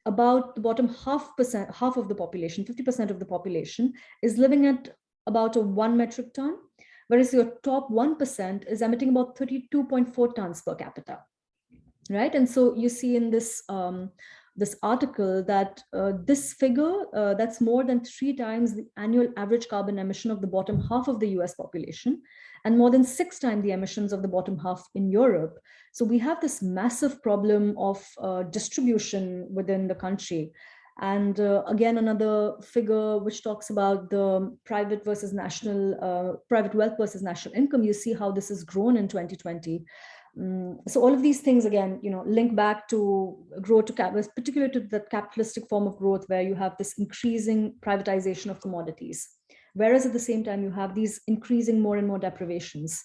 about the bottom half of the population, 50% of the population, is living at about a 1 metric ton, whereas your top 1% is emitting about 32.4 tons per capita, right? And so you see in this this article that this figure, that's more than 3 times the annual average carbon emission of the bottom half of the US population, and more than 6 times the emissions of the bottom half in Europe. So we have this massive problem of distribution within the country. And again, another figure which talks about the private versus national, private wealth versus national income, you see how this has grown in 2020. So all of these things, again, link back to growth, to particularly to the capitalistic form of growth, where you have this increasing privatization of commodities, whereas at the same time you have these increasing more and more deprivations.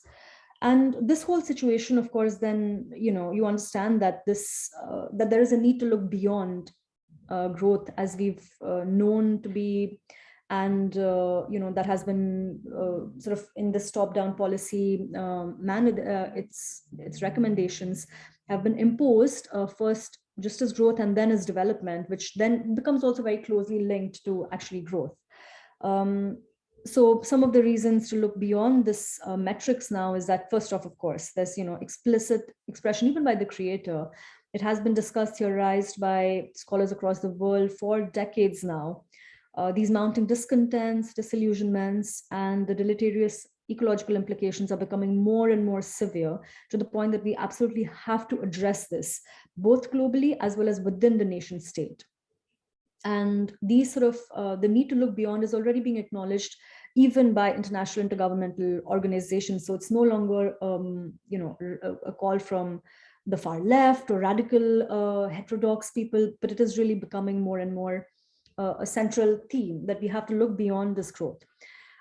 And this whole situation, of course, then you understand that that there is a need to look beyond growth as we've known to be. And that has been sort of in this top-down policy manner. Its recommendations have been imposed first just as growth and then as development, which then becomes also very closely linked to actually growth. So some of the reasons to look beyond this metrics now is that, first off, of course, there's explicit expression even by the creator. It has been discussed, theorized by scholars across the world for decades now. These mounting discontents, disillusionments, and the deleterious ecological implications are becoming more and more severe, to the point that we absolutely have to address this, both globally as well as within the nation state. And these sort of, the need to look beyond is already being acknowledged even by international intergovernmental organizations. So it's no longer, a call from the far left or radical heterodox people, but it is really becoming more and more a central theme that we have to look beyond this growth.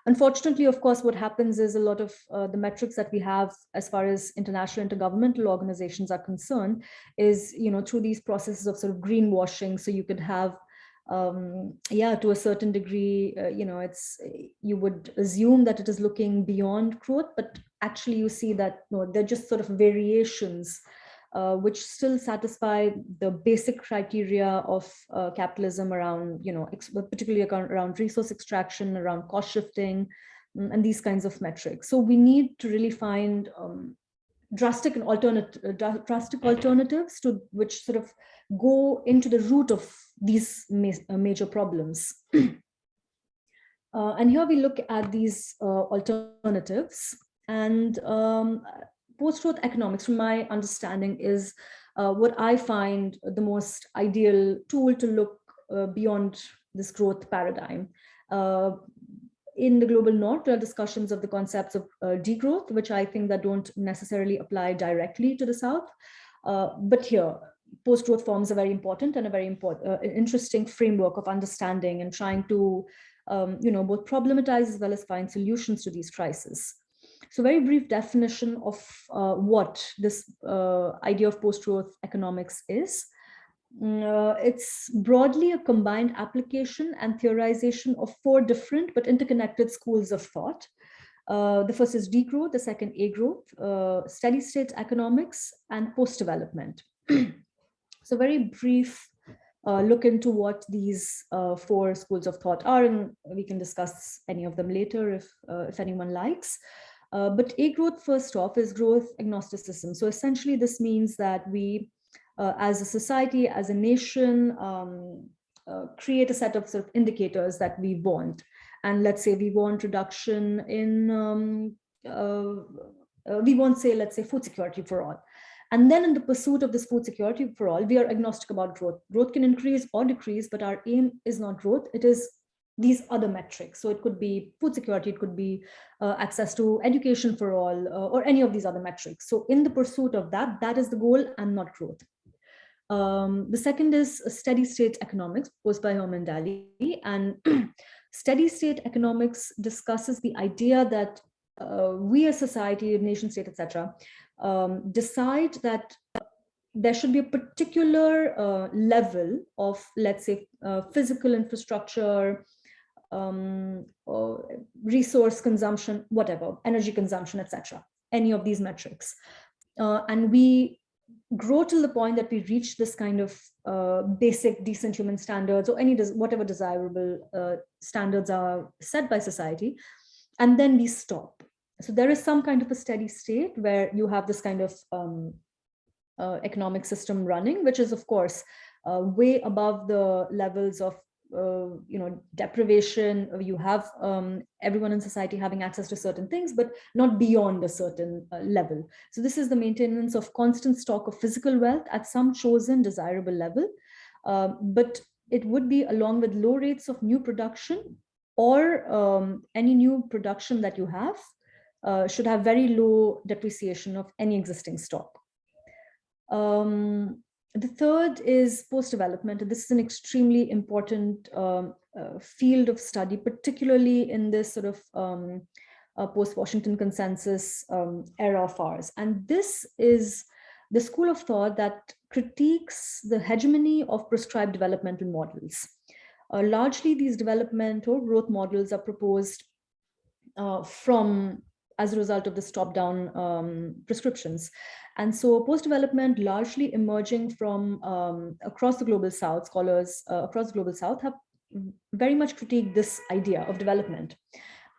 Unfortunately, of course, what happens is a lot of the metrics that we have as far as international intergovernmental organizations are concerned is, through these processes of sort of greenwashing. So you could have, to a certain degree, you would assume that it is looking beyond growth, but actually you see that they're just sort of variations which still satisfy the basic criteria of capitalism around, particularly around resource extraction, around cost shifting, and these kinds of metrics. So we need to really find drastic alternatives to which sort of go into the root of these major problems. And here we look at these alternatives, and post-growth economics, from my understanding, is what I find the most ideal tool to look beyond this growth paradigm. In the global north, there are discussions of the concepts of degrowth, which I think that don't necessarily apply directly to the south. But here, post-growth forms a very important and a very interesting framework of understanding and trying to both problematize as well as find solutions to these crises. So very brief definition of what this idea of post-growth economics is. It's broadly a combined application and theorization of 4 different but interconnected schools of thought. The first is degrowth, the second agrowth, steady state economics, and post-development. So very brief look into what these 4 schools of thought are, and we can discuss any of them later if anyone likes. But agrowth, first off, is growth agnosticism. So essentially this means that we, as a society, as a nation, create a set of sort of indicators that we want. And let's say we want reduction in, we want, say, let's say food security for all. And then in the pursuit of this food security for all, we are agnostic about growth. Growth can increase or decrease, but our aim is not growth. It is these other metrics. So it could be food security, it could be access to education for all, or any of these other metrics. So in the pursuit of that, that is the goal and not growth. The second is steady state economics, proposed by Herman Daly. And steady state economics discusses the idea that we as society, nation state, etc., decide that there should be a particular level of, let's say, physical infrastructure, resource consumption, whatever, energy consumption, etc., any of these metrics. And we grow to the point that we reach this kind of basic decent human standards, or any whatever desirable standards are set by society, and then we stop. So there is some kind of a steady state where you have this kind of economic system running, which is of course way above the levels of deprivation. You have everyone in society having access to certain things, but not beyond a certain level. So this is the maintenance of constant stock of physical wealth at some chosen desirable level, but it would be along with low rates of new production, or any new production that you have should have very low depreciation of any existing stock. The third is post-development, and this is an extremely important field of study, particularly in this sort of post-Washington consensus era of ours. And this is the school of thought that critiques the hegemony of prescribed developmental models. Largely, these development or growth models are proposed as a result of this top-down prescriptions. And so post-development, largely emerging from across the global south, scholars across the global south have very much critiqued this idea of development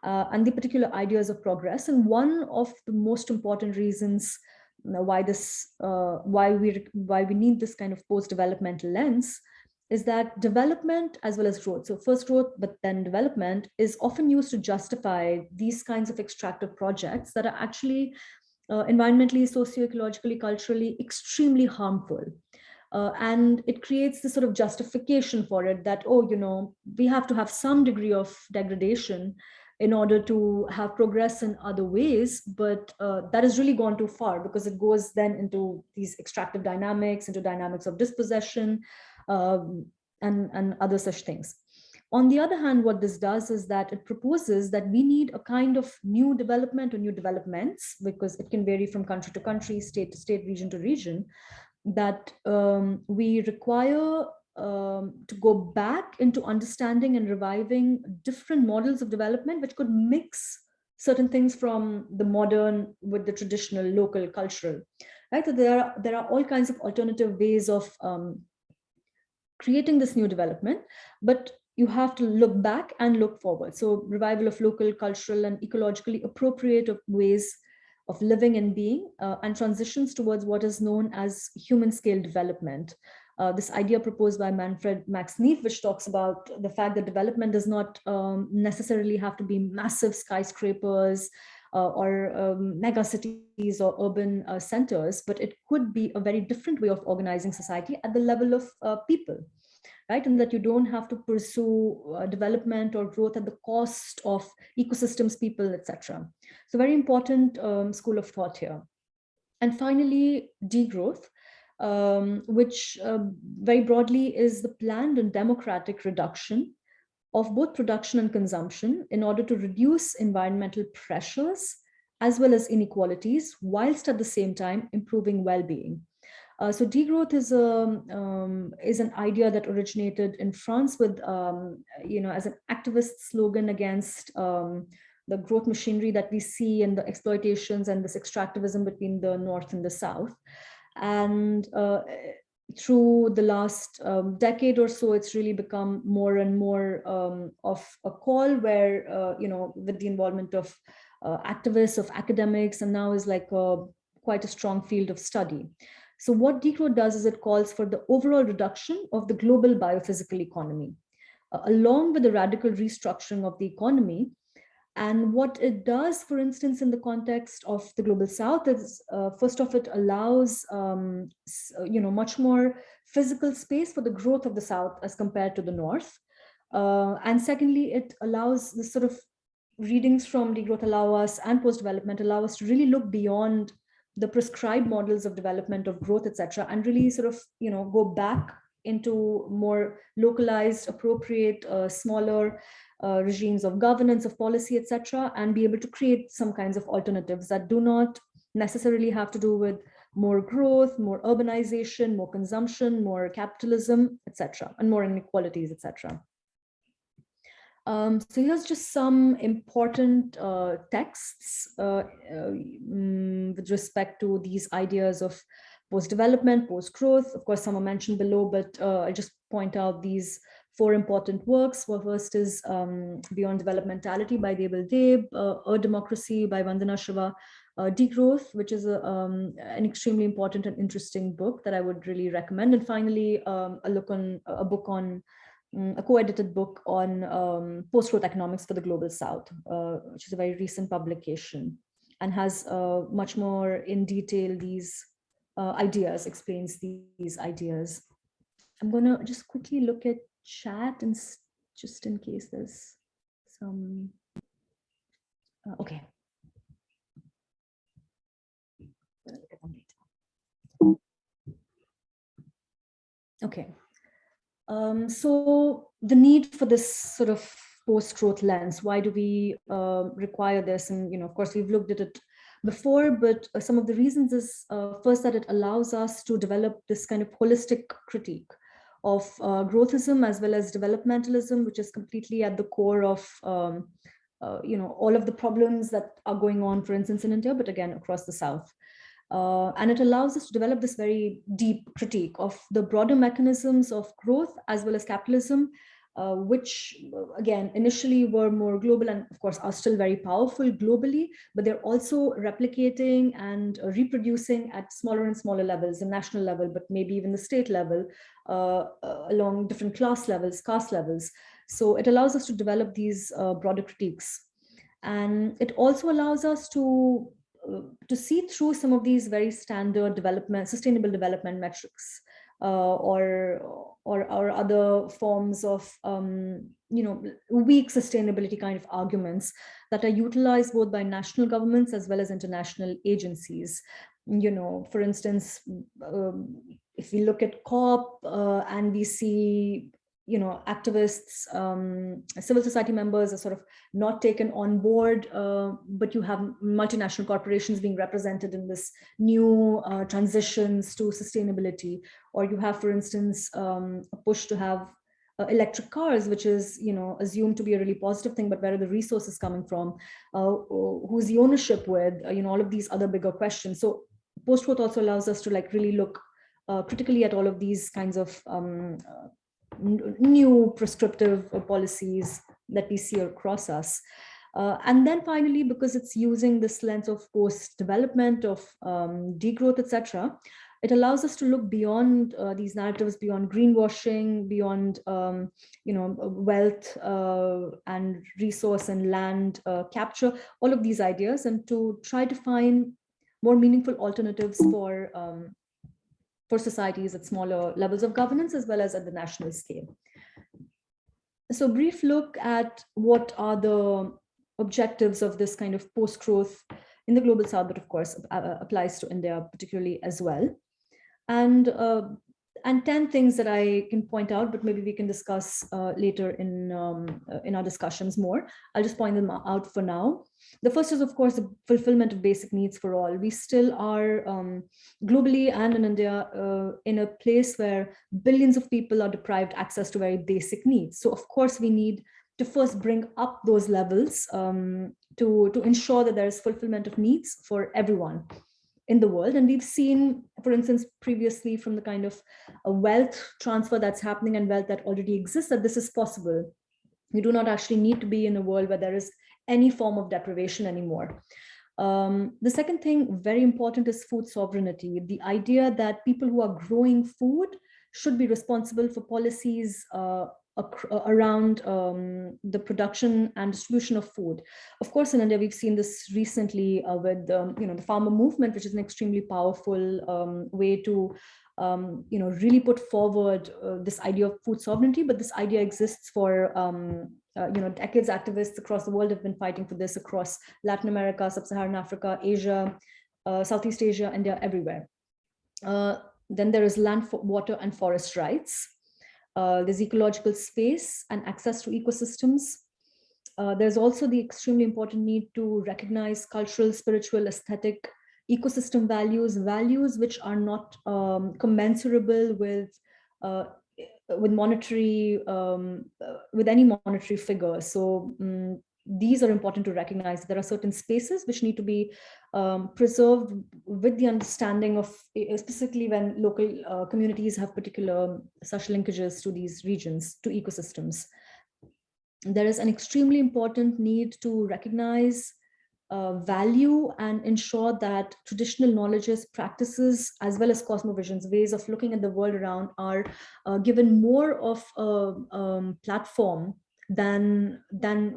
and the particular ideas of progress. And one of the most important reasons why we need this kind of post-developmental lens is that development as well as growth, so first growth, but then development, is often used to justify these kinds of extractive projects that are actually environmentally, socio-ecologically, culturally extremely harmful. And it creates this sort of justification for it that, we have to have some degree of degradation in order to have progress in other ways, but that has really gone too far, because it goes then into these extractive dynamics, into dynamics of dispossession, and other such things. On the other hand, what this does is that it proposes that we need a kind of new development or new developments, because it can vary from country to country, state to state, region to region, that we require to go back into understanding and reviving different models of development, which could mix certain things from the modern with the traditional, local, cultural, right? So there are all kinds of alternative ways of creating this new development, but you have to look back and look forward. So revival of local, cultural, and ecologically appropriate ways of living and being, and transitions towards what is known as human scale development. This idea proposed by Manfred Max Neef, which talks about the fact that development does not necessarily have to be massive skyscrapers or mega cities or urban centers, but it could be a very different way of organizing society at the level of people, right? And that you don't have to pursue development or growth at the cost of ecosystems, people, etc. So very important school of thought here. And finally, degrowth, which very broadly is the planned and democratic reduction of both production and consumption in order to reduce environmental pressures as well as inequalities, whilst at the same time improving well-being. So degrowth is an idea that originated in France with, as an activist slogan against the growth machinery that we see in the exploitations and this extractivism between the North and the South. And through the last decade or so, it's really become more and more of a call where, with the involvement of activists, of academics, and now is like quite a strong field of study. So what degrowth does is it calls for the overall reduction of the global biophysical economy, along with the radical restructuring of the economy. And what it does, for instance, in the context of the Global South is, first off, it allows, much more physical space for the growth of the South as compared to the North. And secondly, it allows this sort of readings from degrowth allow us and post-development allow us to really look beyond the prescribed models of development, of growth, etc., and really sort of, go back into more localized, appropriate, smaller regimes of governance, of policy, etc., and be able to create some kinds of alternatives that do not necessarily have to do with more growth, more urbanization, more consumption, more capitalism, etc., and more inequalities, etc. So here's just some important texts with respect to these ideas of post-development, post-growth. Of course, some are mentioned below, but I just point out these 4 important works. Well, first is Beyond Developmentality by Debel Deb, A Democracy by Vandana Shiva, Degrowth, which is an extremely important and interesting book that I would really recommend. And finally, a co-edited book on post-growth economics for the Global South, which is a very recent publication and has much more in detail these ideas, explains these ideas. I'm going to just quickly look at chat and just in case there's some, okay. Okay. So the need for this sort of post-growth lens, why do we require this? And, of course, we've looked at it before, but some of the reasons is first that it allows us to develop this kind of holistic critique of growthism as well as developmentalism, which is completely at the core of, all of the problems that are going on, for instance, in India, but again, across the South. And it allows us to develop this very deep critique of the broader mechanisms of growth as well as capitalism, which again, initially were more global and of course are still very powerful globally, but they're also replicating and reproducing at smaller and smaller levels, the national level, but maybe even the state level, along different class levels, caste levels. So it allows us to develop these broader critiques. And it also allows us to see through some of these very standard sustainable development metrics, or other forms of, weak sustainability kind of arguments that are utilized both by national governments as well as international agencies. For instance, if we look at COP and we see, activists, civil society members are sort of not taken on board, but you have multinational corporations being represented in this new transitions to sustainability. Or you have, for instance, a push to have electric cars, which is, assumed to be a really positive thing, but where are the resources coming from? Who's the ownership with? All of these other bigger questions. So post-growth also allows us to really look critically at all of these kinds of new prescriptive policies that we see across us. And then finally, because it's using this lens of post-development, of degrowth, etc., it allows us to look beyond these narratives, beyond greenwashing, beyond wealth and resource and land capture, all of these ideas, and to try to find more meaningful alternatives for societies at smaller levels of governance as well as at the national scale. So a brief look at what are the objectives of this kind of post-growth in the Global South, but of course applies to India particularly as well. And and 10 things that I can point out, but maybe we can discuss later in our discussions more. I'll just point them out for now. The first is, of course, the fulfillment of basic needs for all. We still are globally and in India in a place where billions of people are deprived access to very basic needs. So of course, we need to first bring up those levels to ensure that there is fulfillment of needs for everyone in the world. And we've seen, for instance, previously from the kind of wealth transfer that's happening and wealth that already exists, that this is possible. You do not actually need to be in a world where there is any form of deprivation anymore. The second thing, very important, is food sovereignty. The idea that people who are growing food should be responsible for policies around the production and distribution of food. Of course, in India, we've seen this recently with the farmer movement, which is an extremely powerful way to really put forward this idea of food sovereignty. But this idea exists for decades. Activists across the world have been fighting for this across Latin America, Sub-Saharan Africa, Asia, Southeast Asia, India, everywhere. Then there is land, water, and forest rights. There's ecological space and access to ecosystems. There's also the extremely important need to recognize cultural, spiritual, aesthetic, ecosystem values which are not commensurable with monetary, with any monetary figure. So these are important to recognize. There are certain spaces which need to be preserved with the understanding of, specifically when local communities have particular such linkages to these regions, to ecosystems. There is an extremely important need to recognize value and ensure that traditional knowledges, practices, as well as cosmovisions, ways of looking at the world around, are given more of a platform than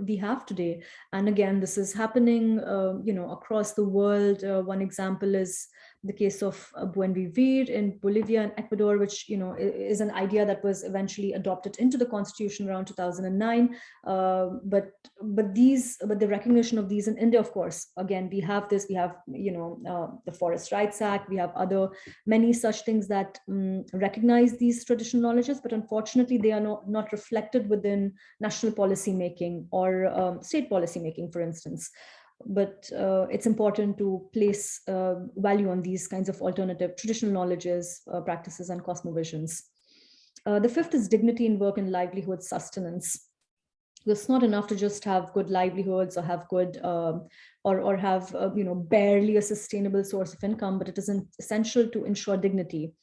we have today. And again, this is happening across the world. One example is the case of Buen Vivir in Bolivia and Ecuador, which is an idea that was eventually adopted into the constitution around 2009. But the recognition of these in India, of course, again, we have the Forest Rights Act, we have many such things that recognize these traditional knowledges, but unfortunately they are not reflected within national policy making or state policy making, for instance. But it's important to place value on these kinds of alternative traditional knowledges, practices, and cosmovisions. The fifth is dignity in work and livelihood sustenance. It's not enough to just have good livelihoods or have good or have barely a sustainable source of income, but it is essential to ensure dignity.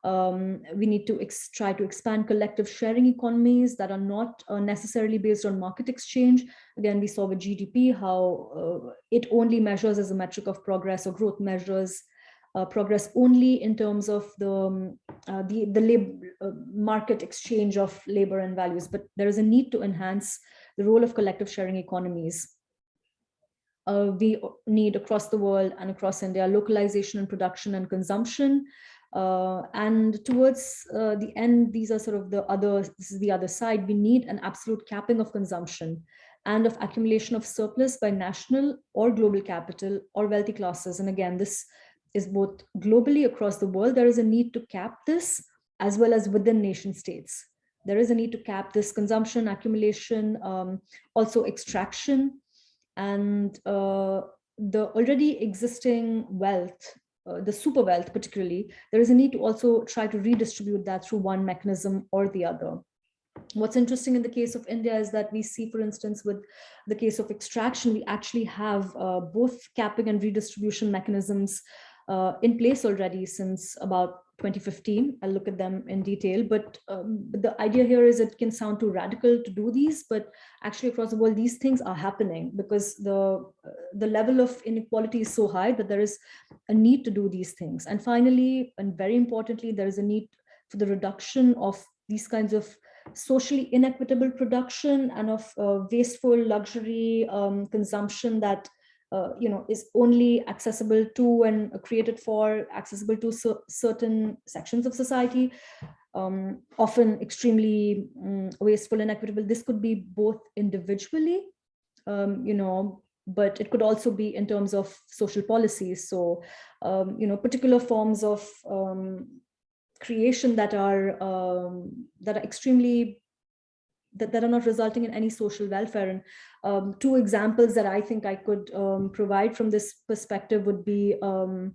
We need to try to expand collective sharing economies that are not necessarily based on market exchange. Again, we saw with GDP how it only measures as a metric of progress, or growth measures progress only in terms of the market exchange of labor and values. But there is a need to enhance the role of collective sharing economies. We need, across the world and across India, localization in production and consumption. And towards the end, these are sort of this is the other side. We need an absolute capping of consumption and of accumulation of surplus by national or global capital or wealthy classes. And again, this is both globally across the world. There is a need to cap this, as well as within nation states. There is a need to cap this consumption, accumulation, also extraction, and the already existing wealth, the super wealth particularly. There is a need to also try to redistribute that through one mechanism or the other. What's interesting in the case of India is that we see, for instance, with the case of extraction, we actually have both capping and redistribution mechanisms in place already since about 2015. I'll look at them in detail, but the idea here is it can sound too radical to do these, but actually across the world, these things are happening because the level of inequality is so high that there is a need to do these things. And finally, and very importantly, there is a need for the reduction of these kinds of socially inequitable production and of wasteful luxury consumption that is only accessible to and accessible to certain sections of society, often extremely wasteful and inequitable. This could be both individually, but it could also be in terms of social policies. So, particular forms of creation that are extremely that are not resulting in any social welfare. And two examples that I think I could provide from this perspective would be the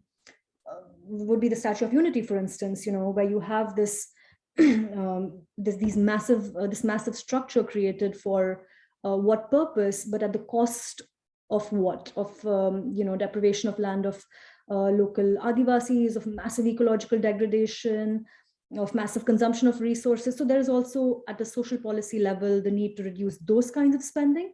Statue of Unity, for instance, where you have this this massive structure created for what purpose, but at the cost of what? Of deprivation of land of local Adivasis, of massive ecological degradation, of massive consumption of resources. So there is also at the social policy level the need to reduce those kinds of spending,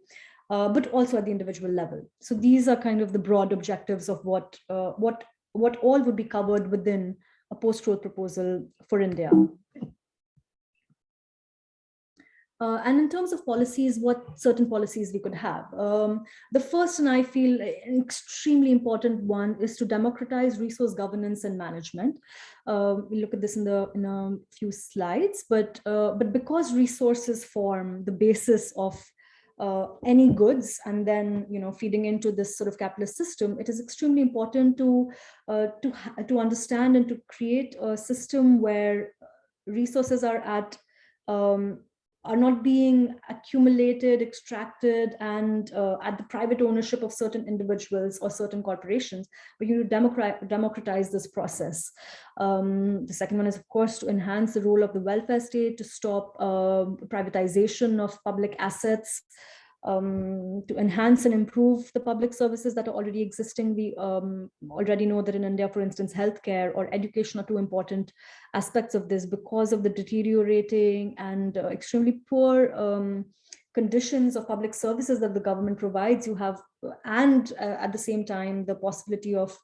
but also at the individual level. So these are kind of the broad objectives of what all would be covered within a post-growth proposal for India. And in terms of policies, what certain policies we could have. The first, and I feel an extremely important one, is to democratize resource governance and management. We'll look at this in a few slides, but because resources form the basis of any goods, and then feeding into this sort of capitalist system, it is extremely important to understand and to create a system where resources are not being accumulated, extracted, and at the private ownership of certain individuals or certain corporations, but you democratize this process. The second one is, of course, to enhance the role of the welfare state, to stop privatization of public assets, to enhance and improve the public services that are already existing. We already know that in India, for instance, healthcare or education are two important aspects of this because of the deteriorating and extremely poor conditions of public services that the government provides. You have, and at the same time, the possibility of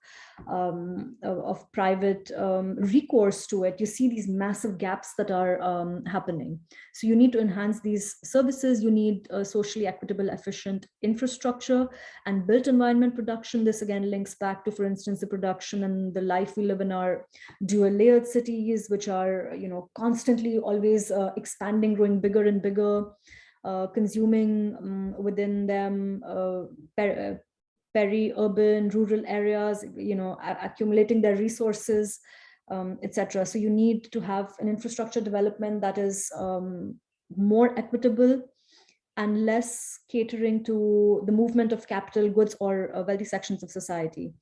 private recourse to it. You see these massive gaps that are happening. So you need to enhance these services. You need socially equitable, efficient infrastructure and built environment production. This again links back to, for instance, the production and the life we live in our dual layered cities, which are constantly always expanding, growing bigger and bigger. Consuming within them peri-urban, rural areas, accumulating their resources, etc. So you need to have an infrastructure development that is more equitable and less catering to the movement of capital, goods, or wealthy sections of society.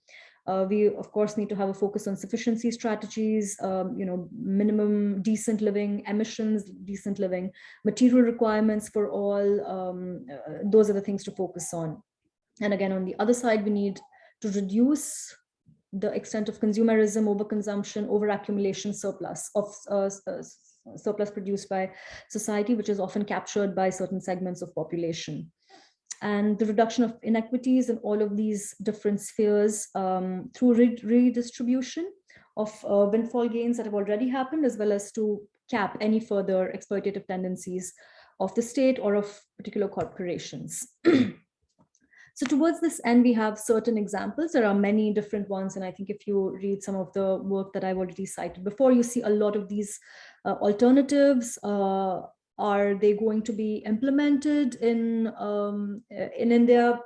We, of course, need to have a focus on sufficiency strategies, minimum decent living, emissions, decent living, material requirements for all. Those are the things to focus on. And again, on the other side, we need to reduce the extent of consumerism, overconsumption, overaccumulation, surplus produced by society, which is often captured by certain segments of population. And the reduction of inequities in all of these different spheres through redistribution of windfall gains that have already happened, as well as to cap any further exploitative tendencies of the state or of particular corporations. So towards this end, we have certain examples. There are many different ones. And I think if you read some of the work that I've already cited before, you see a lot of these alternatives. Are they going to be implemented in India?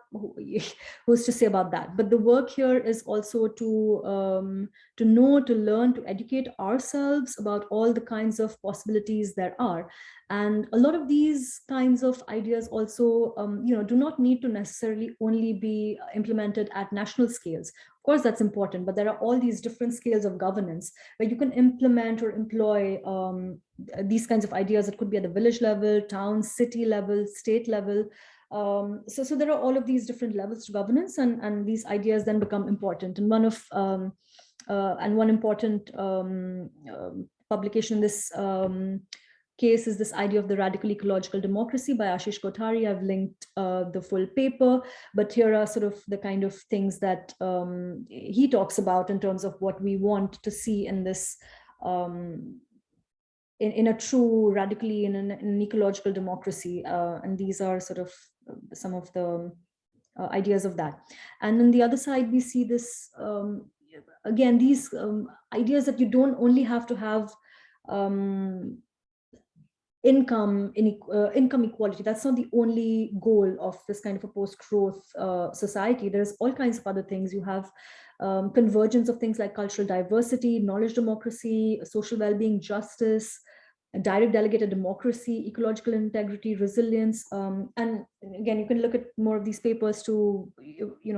Who's to say about that? But the work here is also to know, to learn, to educate ourselves about all the kinds of possibilities there are. And a lot of these kinds of ideas also, do not need to necessarily only be implemented at national scales. Of course, that's important, but there are all these different scales of governance where you can implement or employ these kinds of ideas. It could be at the village level, town, city level, state level. So there are all of these different levels to governance, and these ideas then become important. And one important publication in this case is this idea of the radical ecological democracy by Ashish Kothari. I've linked the full paper, but here are sort of the kind of things that he talks about in terms of what we want to see in this, in a true radically in an ecological democracy. And these are sort of some of the ideas of that. And on the other side, we see this, again, these ideas that you don't only have to have income equality. That's not the only goal of this kind of a post-growth society. There's all kinds of other things. You have convergence of things like cultural diversity, knowledge democracy, social well-being, justice, direct delegated democracy, ecological integrity, resilience. And again, you can look at more of these papers to,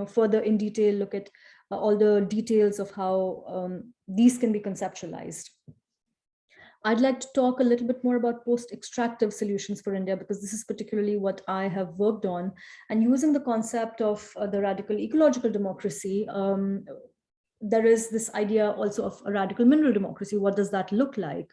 further in detail look at all the details of how these can be conceptualized. I'd like to talk a little bit more about post-extractive solutions for India, because this is particularly what I have worked on. And using the concept of the radical ecological democracy, there is this idea also of a radical mineral democracy. What does that look like?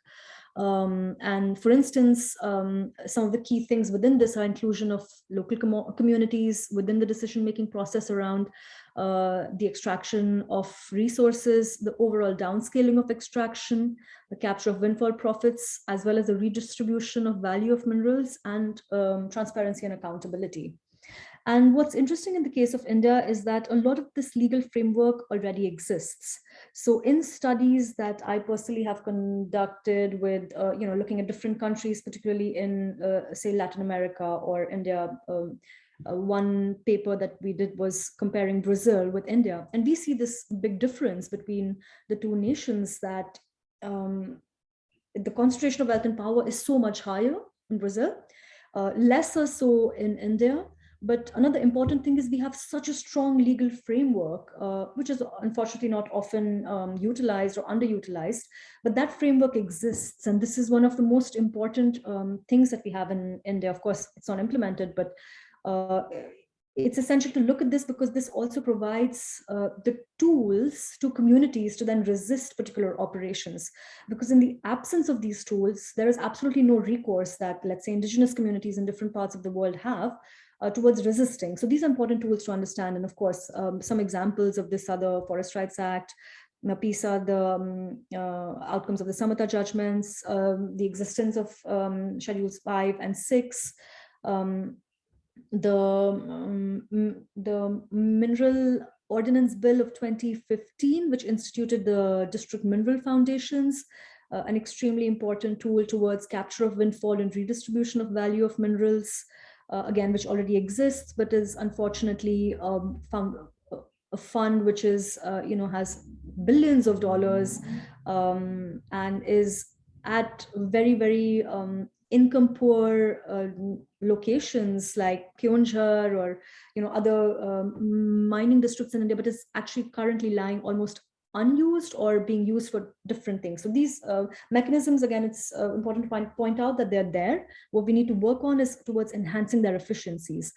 And for instance, some of the key things within this are inclusion of local communities within the decision-making process around the extraction of resources, the overall downscaling of extraction, the capture of windfall profits, as well as the redistribution of value of minerals, and transparency and accountability. And what's interesting in the case of India is that a lot of this legal framework already exists. So in studies that I personally have conducted with, looking at different countries, particularly in, say, Latin America or India, one paper that we did was comparing Brazil with India. And we see this big difference between the two nations, that the concentration of wealth and power is so much higher in Brazil, lesser so in India. But another important thing is we have such a strong legal framework, which is unfortunately not often utilized or underutilized, but that framework exists. And this is one of the most important things that we have in India. Of course, it's not implemented, but it's essential to look at this, because this also provides the tools to communities to then resist particular operations. Because in the absence of these tools, there is absolutely no recourse that, let's say, indigenous communities in different parts of the world have towards resisting. So these are important tools to understand. And of course, some examples of this are the Forest Rights Act, PISA, the outcomes of the Samvaad judgments, the existence of Schedules 5 and 6, the Mineral Ordinance Bill of 2015, which instituted the district mineral foundations, an extremely important tool towards capture of windfall and redistribution of value of minerals, again, which already exists, but is unfortunately found a fund which is, has billions of dollars and is at very, very income poor locations like Keonjhar or other mining districts in India, but is actually currently lying almost unused or being used for different things. So these mechanisms, again, it's important to point out that they're there. What we need to work on is towards enhancing their efficiencies.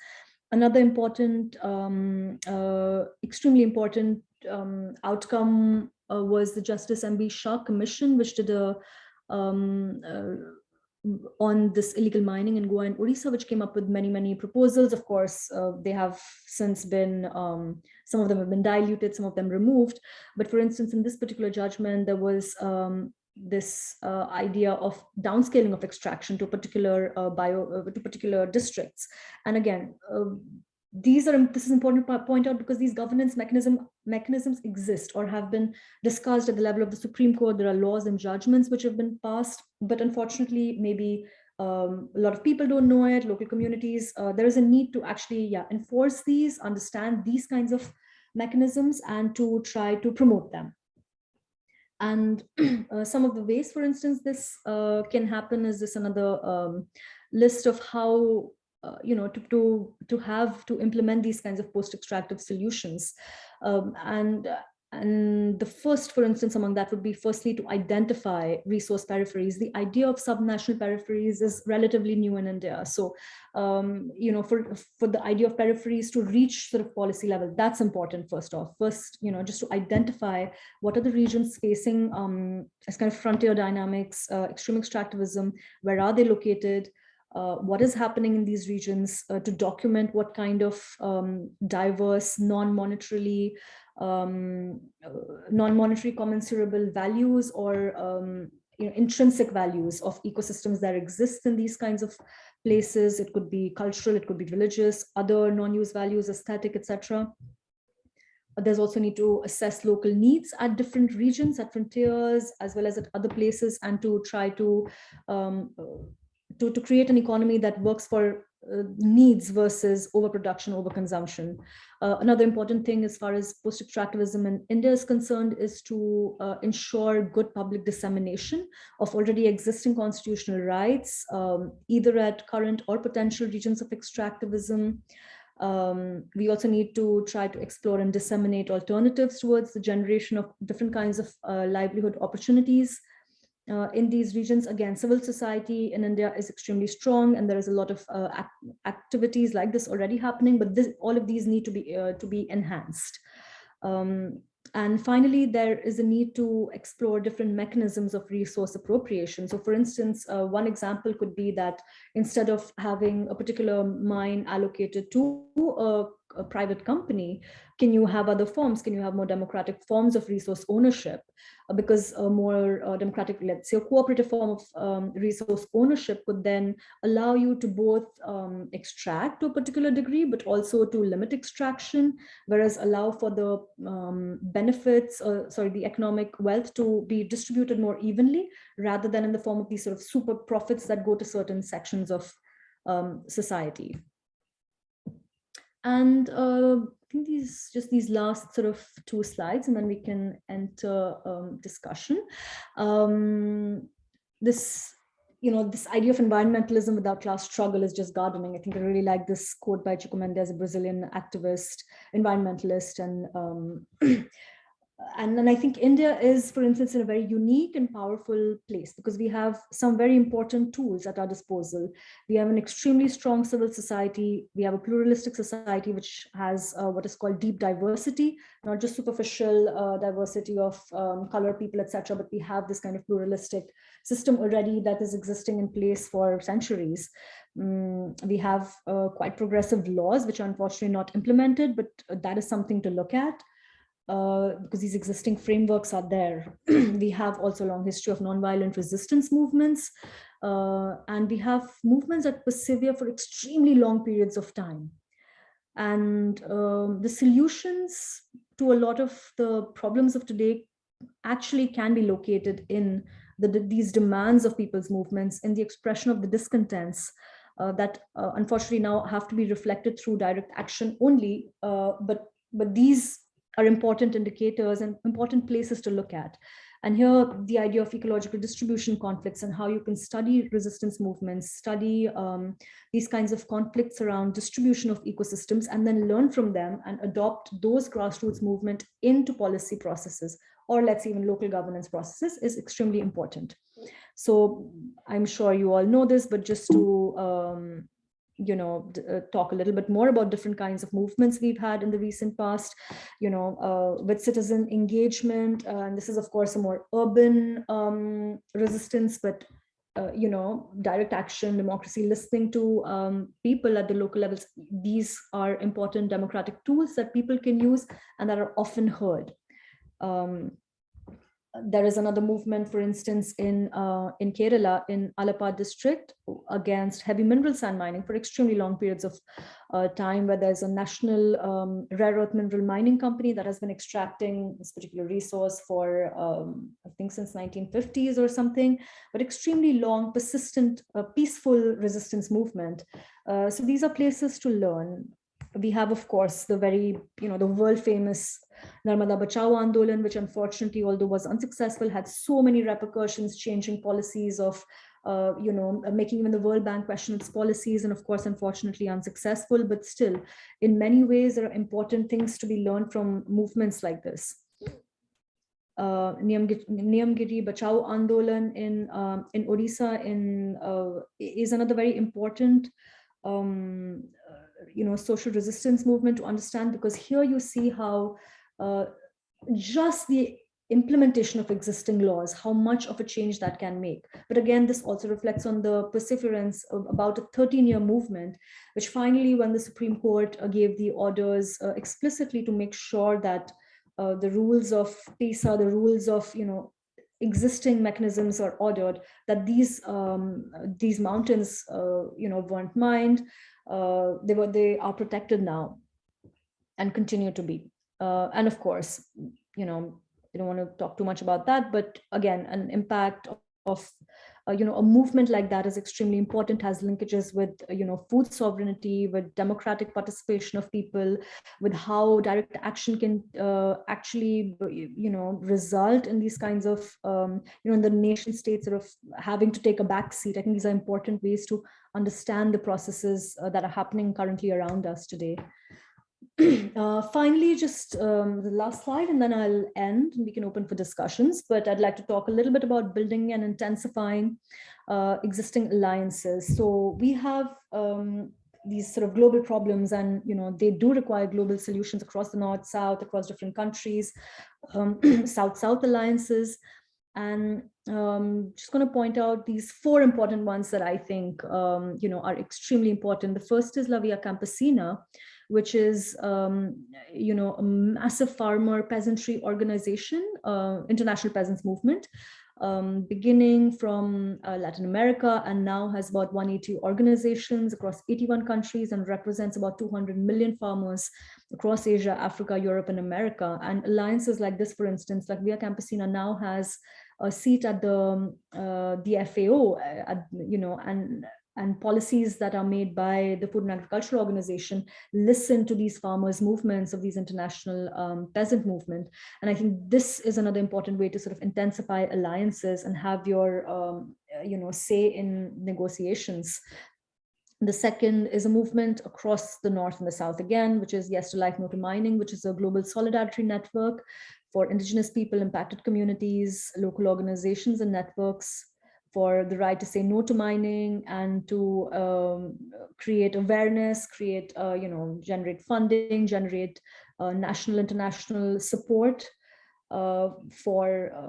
Another important, extremely important outcome was the Justice M.B. Shah Commission, which did a on this illegal mining in Goa and Odisha, which came up with many, many proposals. Of course, they have since been, some of them have been diluted, some of them removed. But for instance, in this particular judgment, there was this idea of downscaling of extraction to particular to particular districts. And again, this is important to point out, because these governance mechanisms exist or have been discussed at the level of the Supreme Court. There are laws and judgments which have been passed, but unfortunately, maybe a lot of people don't know it, local communities. There is a need to actually enforce these, understand these kinds of mechanisms, and to try to promote them. And some of the ways, for instance, this can happen is this another list of how to implement these kinds of post-extractive solutions. And the first, for instance, among that would be firstly to identify resource peripheries. The idea of subnational peripheries is relatively new in India. So, for the idea of peripheries to reach sort of policy level, that's important first off. First, just to identify what are the regions facing as kind of frontier dynamics, extreme extractivism, where are they located? What is happening in these regions, to document what kind of diverse, non-monetary commensurable values or intrinsic values of ecosystems that exist in these kinds of places. It could be cultural, it could be religious, other non-use values, aesthetic, etc. There's also need to assess local needs at different regions, at frontiers, as well as at other places, and to try to create an economy that works for needs versus overproduction, overconsumption. Another important thing as far as post-extractivism in India is concerned is to ensure good public dissemination of already existing constitutional rights, either at current or potential regions of extractivism. We also need to try to explore and disseminate alternatives towards the generation of different kinds of livelihood opportunities in these regions. Again, civil society in India is extremely strong, and there is a lot of activities like this already happening, but all of these need to be enhanced. And finally, there is a need to explore different mechanisms of resource appropriation. So for instance, one example could be that instead of having a particular mine allocated to a private company, can you have other forms? Can you have more democratic forms of resource ownership? Because a more democratic, let's say a cooperative form of resource ownership could then allow you to both extract to a particular degree, but also to limit extraction, whereas allow for the benefits, the economic wealth to be distributed more evenly, rather than in the form of these sort of super profits that go to certain sections of society. And I think these last sort of 2 slides, and then we can enter discussion. This idea of environmentalism without class struggle is just gardening. I think I really like this quote by Chico Mendes, a Brazilian activist, environmentalist, and then I think India is, for instance, in a very unique and powerful place because we have some very important tools at our disposal. We have an extremely strong civil society. We have a pluralistic society which has what is called deep diversity, not just superficial diversity of color, people, etc., but we have this kind of pluralistic system already that is existing in place for centuries. We have quite progressive laws which are unfortunately not implemented, but that is something to look at. Because these existing frameworks are there. We have also a long history of nonviolent resistance movements, and we have movements that persevere for extremely long periods of time. And the solutions to a lot of the problems of today actually can be located in these demands of people's movements, in the expression of the discontents that unfortunately now have to be reflected through direct action only, but these are important indicators and important places to look at. And here, the idea of ecological distribution conflicts and how you can study resistance movements, study these kinds of conflicts around distribution of ecosystems, and then learn from them and adopt those grassroots movement into policy processes, or let's say even local governance processes, is extremely important. So I'm sure you all know this, but just to talk a little bit more about different kinds of movements we've had in the recent past, with citizen engagement. And this is, of course, a more urban resistance, but, direct action, democracy, listening to people at the local levels. These are important democratic tools that people can use and that are often heard. There is another movement, for instance, in Kerala, in Alappuzha district, against heavy mineral sand mining for extremely long periods of time, where there's a national rare earth mineral mining company that has been extracting this particular resource for, I think, since 1950s or something, but extremely long, persistent, peaceful resistance movement. So these are places to learn. We have, of course, the very, the world famous Narmada Bachao Andolan, which unfortunately, although was unsuccessful, had so many repercussions, changing policies of, making even the World Bank question its policies, and of course, unfortunately unsuccessful, but still, in many ways, there are important things to be learned from movements like this. Niyamgiri Bachao Andolan in Odisha is another very important social resistance movement to understand, because here you see how just the implementation of existing laws, how much of a change that can make. But again, this also reflects on the perseverance of about a 13-year movement, which finally, when the Supreme Court gave the orders explicitly to make sure that the rules of PISA, the rules of existing mechanisms are ordered, that these mountains weren't mined. They are protected now and continue to be. And of course, I don't want to talk too much about that, but again, an impact of a movement like that is extremely important, has linkages with food sovereignty, with democratic participation of people, with how direct action can actually result in these kinds of in the nation states sort of having to take a back seat. I think these are important ways to understand the processes that are happening currently around us today. Finally, just the last slide, and then I'll end and we can open for discussions. But I'd like to talk a little bit about building and intensifying existing alliances. So we have these sort of global problems, and they do require global solutions across the North, South, across different countries, South-South alliances. And just going to point out these 4 important ones that I think are extremely important. The first is La Via Campesina, which is a massive farmer peasantry organization, international peasants movement, beginning from Latin America, and now has about 180 organizations across 81 countries and represents about 200 million farmers across Asia, Africa, Europe, and America. And alliances like this, for instance, like Via Campesina now has a seat at the FAO, and policies that are made by the Food and Agriculture Organization listen to these farmers' movements of these international peasant movement. And I think this is another important way to sort of intensify alliances and have your say in negotiations. The second is a movement across the North and the South again, which is Yes to Life, No to Mining, which is a global solidarity network for indigenous people, impacted communities, local organizations and networks for the right to say no to mining and to create awareness, generate funding, generate national, international support for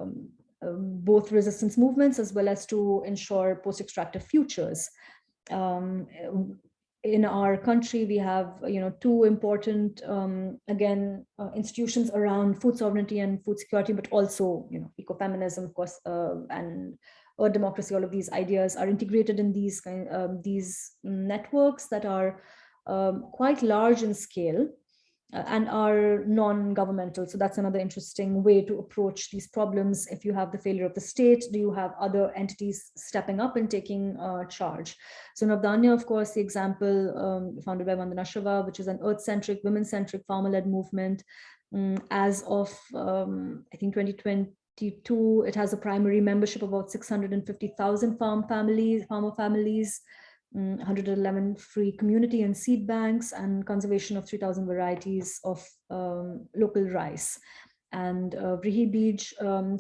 both resistance movements as well as to ensure post-extractive futures. In our country, we have 2 important institutions around food sovereignty and food security, but also ecofeminism, of course, and earth democracy. All of these ideas are integrated in these networks that are quite large in scale and are non-governmental. So that's another interesting way to approach these problems. If you have the failure of the state, do you have other entities stepping up and taking charge? So Navdanya, of course, the example founded by Vandana Shiva, which is an earth-centric, women-centric, farmer-led movement. As of, I think, 2022, it has a primary membership of about 650,000 farmer families, 111 free community and seed banks, and conservation of 3,000 varieties of local rice. And Vrihi Bij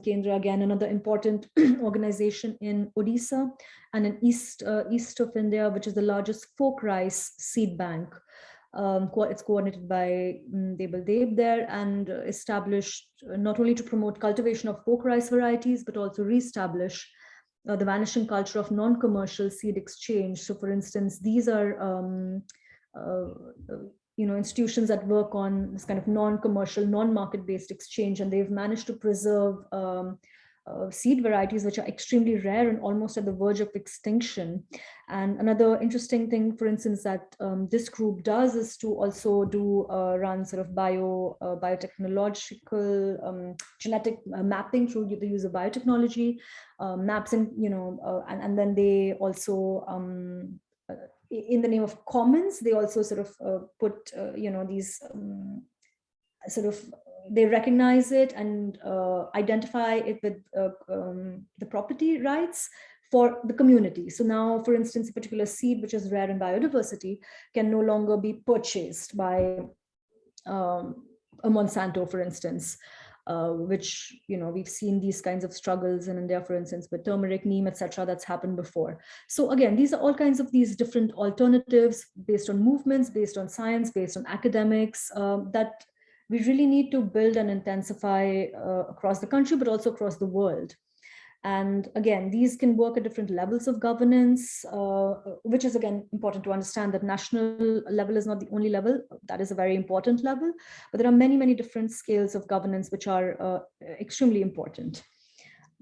Kendra, again, another important organization in Odisha and in east of India, which is the largest folk rice seed bank. It's coordinated by Debal Deb there, and established not only to promote cultivation of folk rice varieties, but also reestablish the vanishing culture of non-commercial seed exchange. So, for instance, these are institutions that work on this kind of non-commercial, non-market-based exchange, and they've managed to preserve seed varieties which are extremely rare and almost at the verge of extinction. And another interesting thing, for instance, that this group does is to also run sort of biotechnological genetic mapping through the use of biotechnology, maps, and and then they also in the name of commons, they also sort of put these sort of, they recognize it and identify it with the property rights for the community. So now, for instance, a particular seed which is rare in biodiversity can no longer be purchased by a Monsanto, for instance, which we've seen these kinds of struggles in India, for instance, with turmeric, neem, etc. That's happened before. So again, these are all kinds of these different alternatives based on movements, based on science, based on academics, that we really need to build and intensify across the country, but also across the world. And again, these can work at different levels of governance, which is again important to understand that national level is not the only level. That is a very important level, but there are many, many different scales of governance which are extremely important.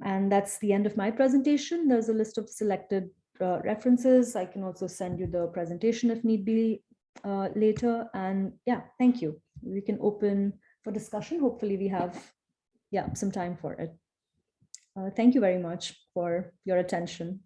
And that's the end of my presentation. There's a list of selected references. I can also send you the presentation if need be later. And yeah, thank you. We can open for discussion. Hopefully we have some time for it. Thank you very much for your attention.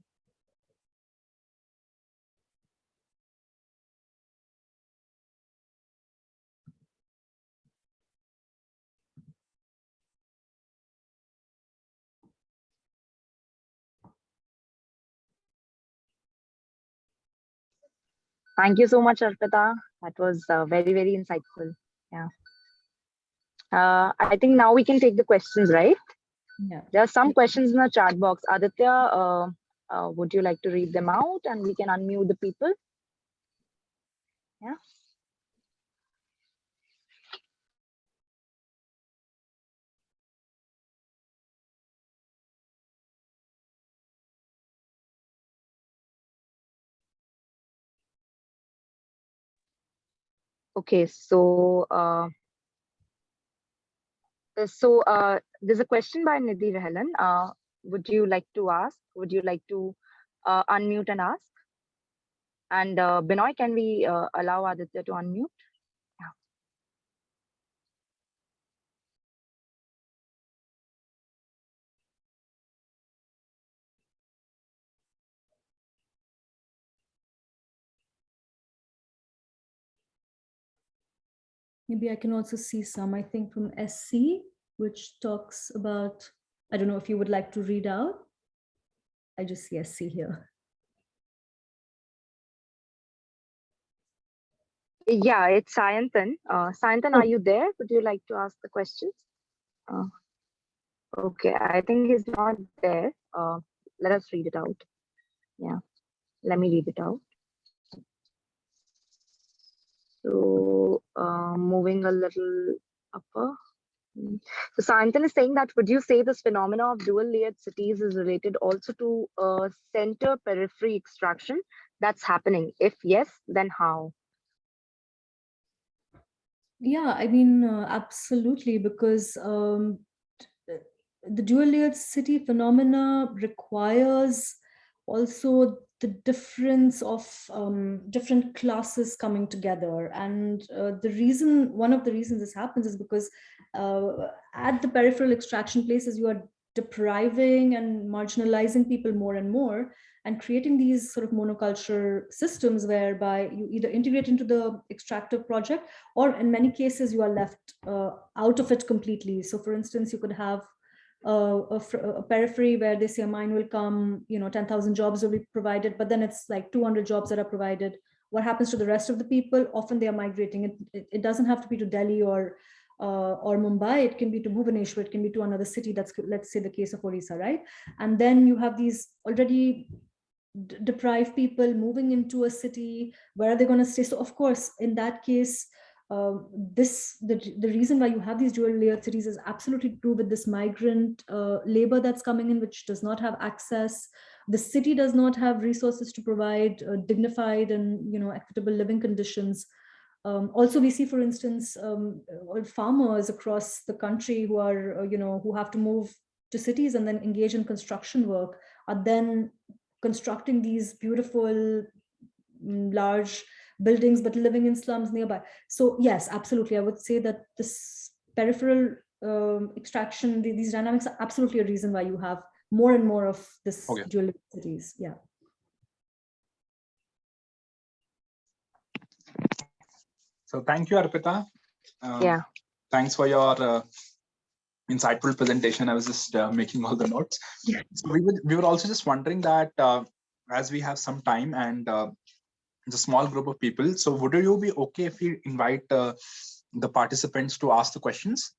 Thank you so much, Arpita. That was very, very insightful. Yeah. I think now we can take the questions, right? Yeah. There are some questions in the chat box. Aditya, would you like to read them out and we can unmute the people? Yeah. Okay, so there's a question by Nidhi Rehelan. Would you like to ask? Would you like to unmute and ask? And Binoy, can we allow Aditya to unmute? Yeah. Maybe I can also see some, I think from SC, which talks about, I don't know if you would like to read out. I just see SC here. Yeah, it's Sayantan. Sayantan, are you there? Would you like to ask the questions? Okay, I think he's not there. Let us read it out. Yeah, let me read it out. So moving a little upper. So Sayantan is saying that, would you say this phenomena of dual layered cities is related also to center periphery extraction that's happening? If yes, then how? Yeah, I mean, absolutely, because the dual layered city phenomena requires also the difference of different classes coming together. And one of the reasons this happens is because at the peripheral extraction places, you are depriving and marginalizing people more and more, and creating these sort of monoculture systems whereby you either integrate into the extractive project, or in many cases you are left out of it completely. So for instance, you could have a periphery where they say a mine will come, 10,000 jobs will be provided, but then it's like 200 jobs that are provided. What happens to the rest of the people? Often they are migrating. It doesn't have to be to Delhi or Mumbai. It can be to Bhubaneswar. It can be to another city. That's, let's say, the case of Orissa, right? And then you have these already deprived people moving into a city. Where are they going to stay? So of course, in that case, the reason why you have these dual layered cities is absolutely true with this migrant labor that's coming in, which does not have access. The city does not have resources to provide dignified and equitable living conditions. Also, we see, for instance, farmers across the country who are who have to move to cities and then engage in construction work, are then constructing these beautiful large buildings but living in slums nearby. So yes, absolutely, I would say that this peripheral extraction, these dynamics are absolutely a reason why you have more and more of this dual cities. Yeah. So thank you, Arpita. Yeah. Thanks for your insightful presentation. I was just making all the notes. Yeah. So we were also just wondering that as we have some time and it's a small group of people, so would you be okay if we invite the participants to ask the questions?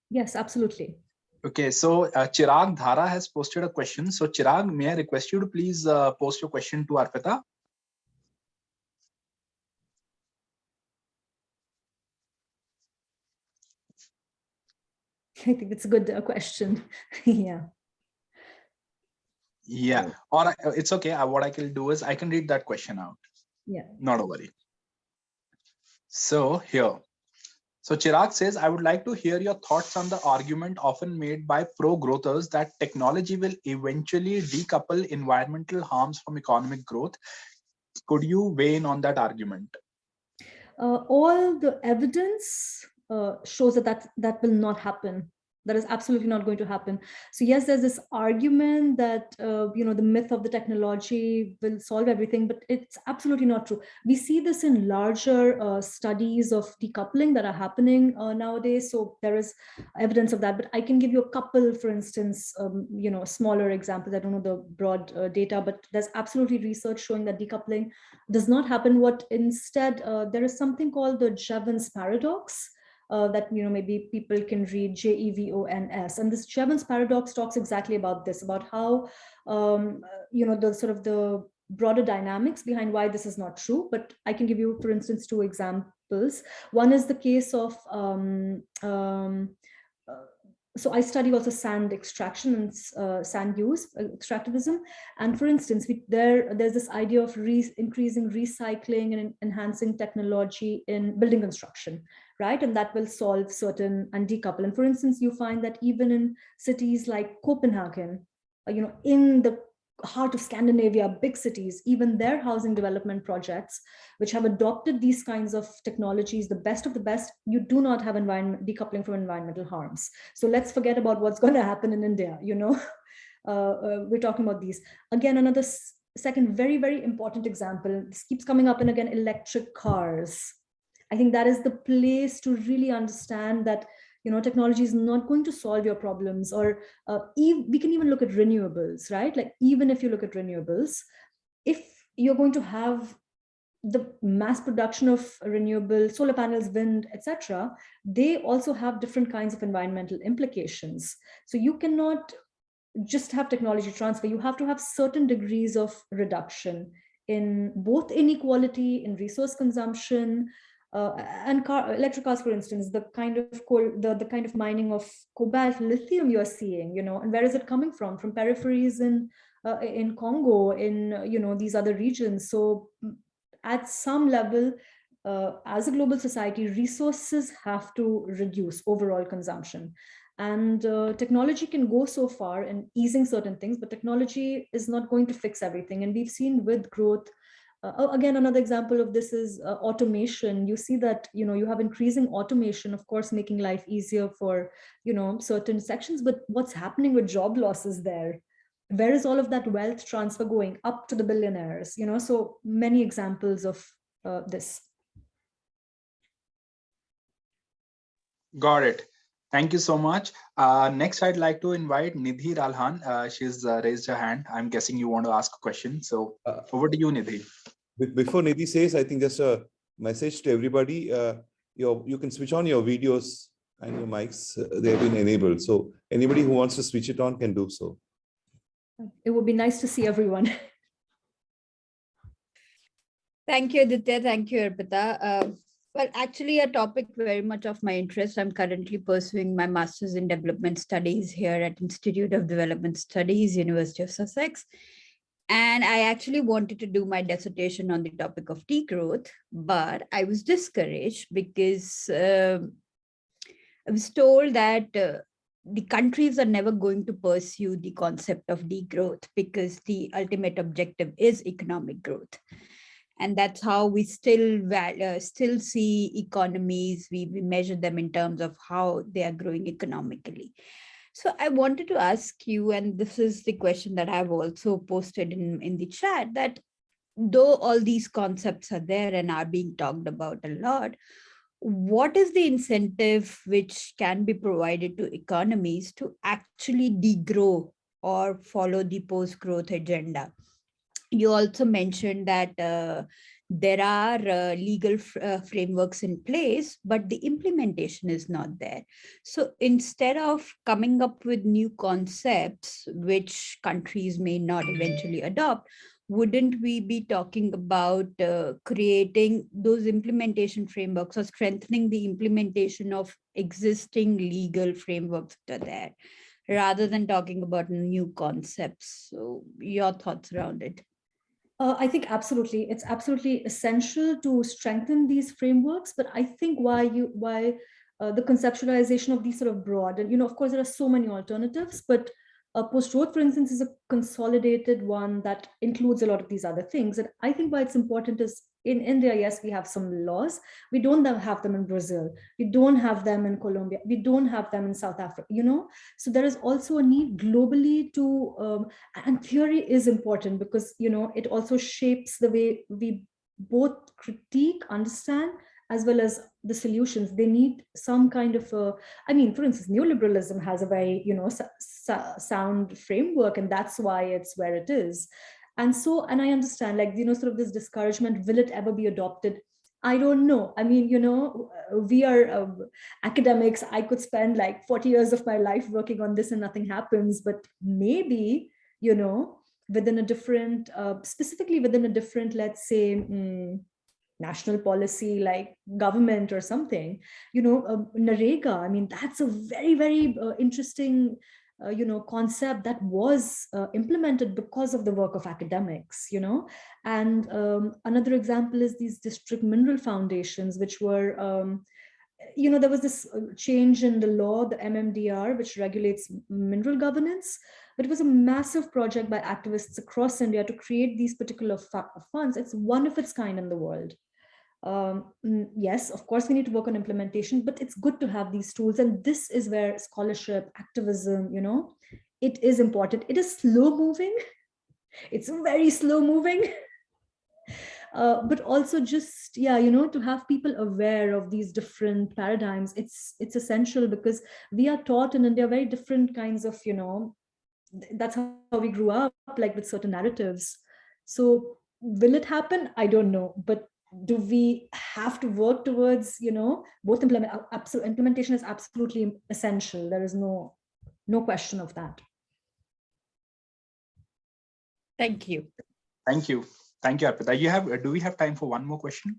Yes, absolutely. Okay, so Chirag Dhara has posted a question. So Chirag, may I request you to please post your question to Arpita? I think it's a good question. Yeah. Yeah, or it's okay. What I can do is I can read that question out. Yeah. Not a worry. So here. So Chirag says, I would like to hear your thoughts on the argument often made by pro-growthers that technology will eventually decouple environmental harms from economic growth. Could you weigh in on that argument? All the evidence shows that will not happen. That is absolutely not going to happen. So yes, there's this argument that, the myth of the technology will solve everything, but it's absolutely not true. We see this in larger studies of decoupling that are happening nowadays. So there is evidence of that, but I can give you a couple, for instance, smaller examples. I don't know the broad data, but there's absolutely research showing that decoupling does not happen. What instead, there is something called the Jevons paradox, that maybe people can read, Jevons, and this Jevons paradox talks exactly about this, about how the sort of the broader dynamics behind why this is not true. But I can give you, for instance, two examples. One is the case of so I study also sand extraction and sand use, extractivism. And for instance, there's this idea of increasing recycling and enhancing technology in building construction, right? And that will solve certain and decouple. And for instance, you find that even in cities like Copenhagen, in the heart of Scandinavia, big cities, even their housing development projects, which have adopted these kinds of technologies, the best of the best, you do not have decoupling from environmental harms. So let's forget about what's going to happen in India. We're talking about these. Again, another second very, very important example. This keeps coming up, and again, electric cars. I think that is the place to really understand that technology is not going to solve your problems. Or we can even look at renewables, right? Like, even if you look at renewables, if you're going to have the mass production of renewable solar panels, wind, etc., they also have different kinds of environmental implications. So you cannot just have technology transfer. You have to have certain degrees of reduction in both inequality, in resource consumption, and electric cars, for instance, the kind of mining of cobalt, lithium you're seeing, and where is it coming from? From peripheries in Congo, in these other regions. So at some level, as a global society, resources have to reduce overall consumption. And technology can go so far in easing certain things, but technology is not going to fix everything. And we've seen with growth, again, another example of this is automation. You see that, you have increasing automation, of course, making life easier for, certain sections, but what's happening with job losses there? Where is all of that wealth transfer going? Up to the billionaires, so many examples of this. Got it. Thank you so much. Next, I'd like to invite Nidhi Ralhan. She's raised her hand. I'm guessing you want to ask a question. So over to you, Nidhi. Before Nidhi says, I think just a message to everybody. You can switch on your videos and your mics. They have been enabled. So anybody who wants to switch it on can do so. It would be nice to see everyone. Thank you, Aditya. Thank you, Arpita. Well, actually, a topic very much of my interest. I'm currently pursuing my Master's in Development Studies here at Institute of Development Studies, University of Sussex. And I actually wanted to do my dissertation on the topic of degrowth, but I was discouraged because I was told that the countries are never going to pursue the concept of degrowth because the ultimate objective is economic growth. And that's how we still see economies. We measure them in terms of how they are growing economically. So I wanted to ask you, and this is the question that I've also posted in the chat, that though all these concepts are there and are being talked about a lot, what is the incentive which can be provided to economies to actually degrow or follow the post-growth agenda? You also mentioned that there are legal frameworks in place, but the implementation is not there. So instead of coming up with new concepts, which countries may not eventually adopt, wouldn't we be talking about creating those implementation frameworks or strengthening the implementation of existing legal frameworks that are there, rather than talking about new concepts? So your thoughts around it? I think absolutely, it's absolutely essential to strengthen these frameworks. But I think why the conceptualization of these sort of broad, and of course there are so many alternatives, but post-growth, for instance, is a consolidated one that includes a lot of these other things. And I think why it's important is in India, yes, we have some laws. We don't have them in Brazil. We don't have them in Colombia. We don't have them in South Africa, So there is also a need globally to, and theory is important because, it also shapes the way we both critique, understand, as well as the solutions. They need some kind of for instance, neoliberalism has a very, sound framework, and that's why it's where it is. And I understand, sort of this discouragement, will it ever be adopted? I don't know. We are academics. I could spend 40 years of my life working on this and nothing happens, but maybe, within a different, specifically within a different, let's say, national policy like government or something, Narega, that's a very, very interesting concept that was implemented because of the work of academics, and another example is these district mineral foundations, which were, there was this change in the law, the MMDR, which regulates mineral governance, but it was a massive project by activists across India to create these particular funds. It's one of its kind in the world. Yes, of course, we need to work on implementation, but it's good to have these tools. And this is where scholarship, activism, it is important. It is slow moving. It's very slow moving. But also just, to have people aware of these different paradigms, it's essential because we are taught in India very different kinds of, that's how we grew up, with certain narratives. So will it happen? I don't know. But do we have to work towards, both implementation is absolutely essential. There is no question of that. Thank you. Thank you. Thank you, Arpita. Do we have time for one more question?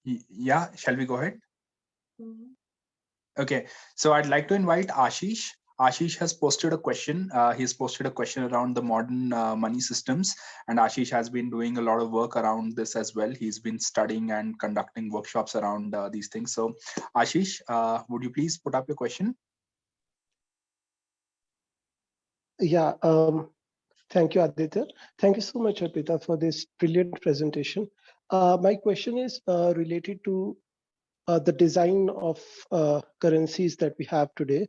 Yeah, shall we go ahead? Okay, so I'd like to invite Ashish. Ashish has posted a question. He's posted a question around the modern money systems, and Ashish has been doing a lot of work around this as well. He's been studying and conducting workshops around these things. So Ashish, would you please put up your question? Yeah, thank you, Aditya. Thank you so much, Arpita, for this brilliant presentation. My question is related to the design of currencies that we have today,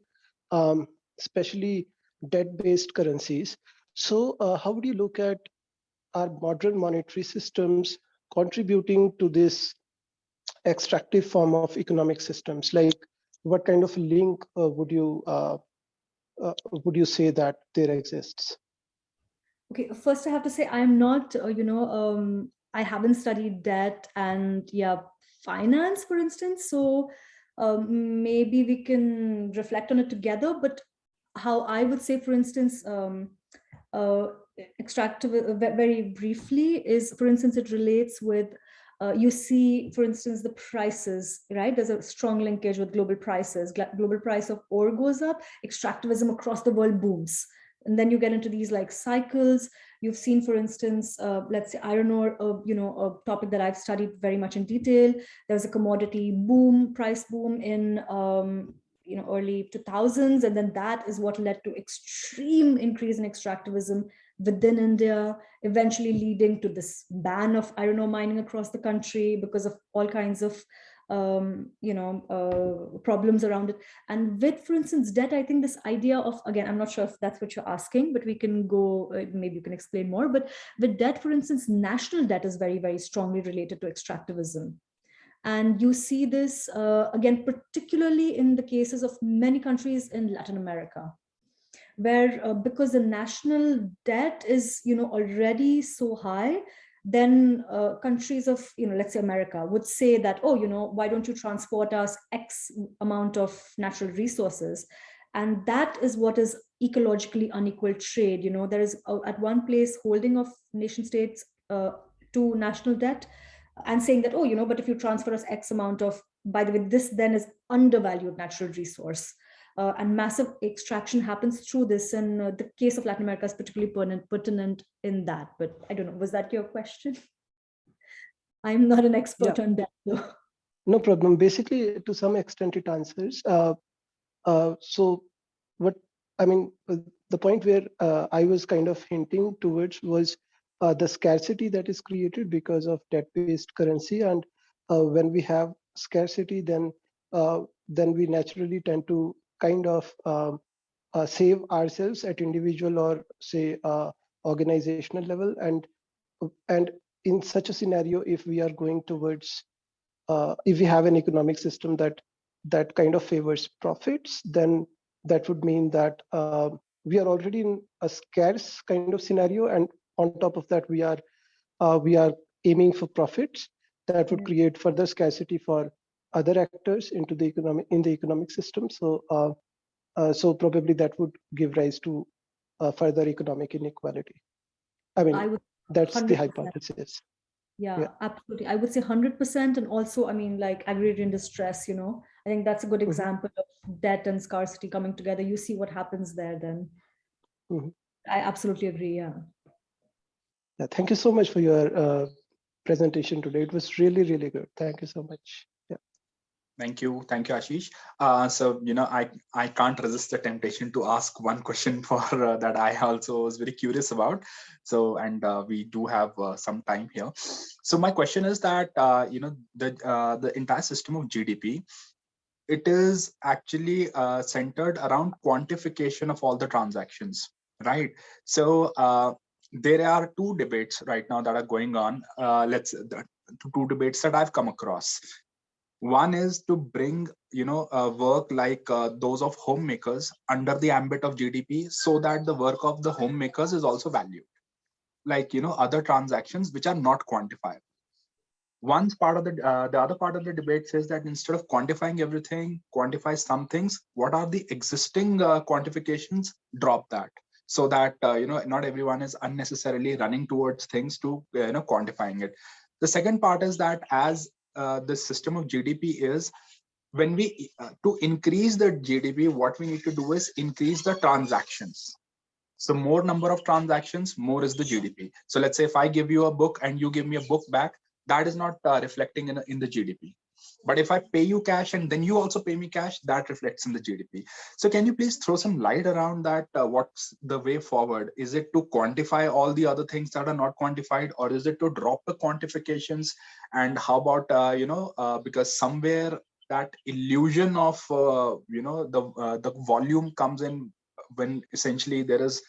especially debt-based currencies. So how would you look at our modern monetary systems contributing to this extractive form of economic systems? Like, what kind of link would you say that there exists? Okay, first I have to say I'm not, I haven't studied debt and finance, for instance. So maybe we can reflect on it together. But how I would say, for instance, extractive, very briefly, is, for instance, it relates with, you see, for instance, the prices, right? There's a strong linkage with global prices. Global price of ore goes up, extractivism across the world booms. And then you get into these cycles. You've seen, for instance, let's say iron ore, a topic that I've studied very much in detail. There's a commodity boom, price boom in early 2000s, and then that is what led to extreme increase in extractivism within India, eventually leading to this ban of iron ore mining across the country because of all kinds of problems around it. And with, for instance, debt, I think this idea of, again, I'm not sure if that's what you're asking, but we can go, maybe you can explain more. But with debt, for instance, national debt is very, very strongly related to extractivism. And you see this, again, particularly in the cases of many countries in Latin America, where because the national debt is, already so high, then countries of, let's say America would say that, oh, why don't you transport us X amount of natural resources? And that is what is ecologically unequal trade. There is at one place holding of nation states to national debt and saying that, oh, but if you transfer us X amount of, by the way, this then is undervalued natural resource. And massive extraction happens through this. And the case of Latin America is particularly pertinent in that. But I don't know, was that your question? I'm not an expert on that, though. No problem. Basically, to some extent, it answers. So what, the point where I was kind of hinting towards was the scarcity that is created because of debt-based currency. And when we have scarcity, then we naturally tend to kind of save ourselves at individual or say organizational level. And in such a scenario, if we are going towards, if we have an economic system that kind of favors profits, then that would mean that we are already in a scarce kind of scenario, and on top of that, we are aiming for profits. That would create further scarcity for other actors in the economic system. So, so probably that would give rise to further economic inequality. I mean, that's 100%. The hypothesis. Yeah, absolutely. I would say 100%. And also, I mean, like agrarian distress, you know, I think that's a good example of debt and scarcity coming together. You see what happens there then. I absolutely agree. Yeah. Yeah. Thank you so much for your presentation today. It was really, really good. Thank you so much. Yeah. Thank you, Ashish. So, you know, I can't resist the temptation to ask one question for that I also was very curious about. So, and we do have some time here. So my question is that, you know, the entire system of GDP, it is actually centered around quantification of all the transactions, right? So there are two debates right now that are going on. Two debates that I've come across. One is to bring, you know, work like those of homemakers under the ambit of GDP, so that the work of the homemakers is also valued, like, you know, other transactions which are not quantifiable. One part of the other part of the debate says that instead of quantifying everything, quantify some things. What are the existing quantifications? Drop that, so that you know, not everyone is unnecessarily running towards things to you know, quantifying it. The second part is that as the system of GDP is, when we to increase the GDP, what we need to do is increase the transactions. So more number of transactions, more is the GDP. So let's say if I give you a book and you give me a book back, that is not reflecting in the GDP. But if I pay you cash and then you also pay me cash, that reflects in the GDP. So can you please throw some light around that? What's the way forward? Is it to quantify all the other things that are not quantified, or is it to drop the quantifications? And how about, you know, because somewhere that illusion of, you know, the volume comes in when essentially there is,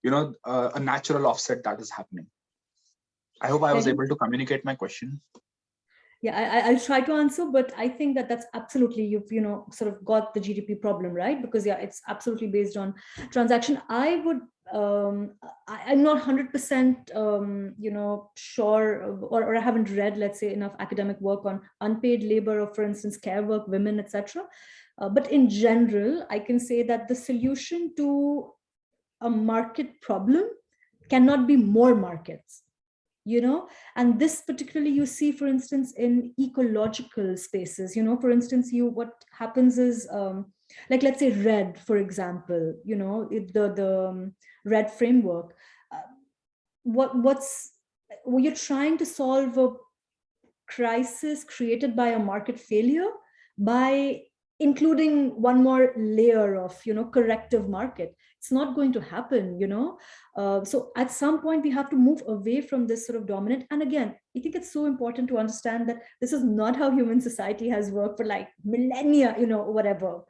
you know, a natural offset that is happening. I hope I was able to communicate my question. Yeah, I'll try to answer, but I think that that's absolutely, you've, you know, sort of got the GDP problem, right? Because yeah, it's absolutely based on transaction. I would, I'm not 100%, you know, sure, or I haven't read, let's say, enough academic work on unpaid labor, or for instance, care work, women, etc. But in general, I can say that the solution to a market problem cannot be more markets. You know, and this particularly you see, for instance, in ecological spaces. You know, for instance, what happens is, like, let's say RED, for example, you know, the RED framework. You're trying to solve a crisis created by a market failure by including one more layer of, you know, corrective market. It's not going to happen, you know. So at some point we have to move away from this sort of dominant. And again, I think it's so important to understand that this is not how human society has worked for like millennia, you know, whatever.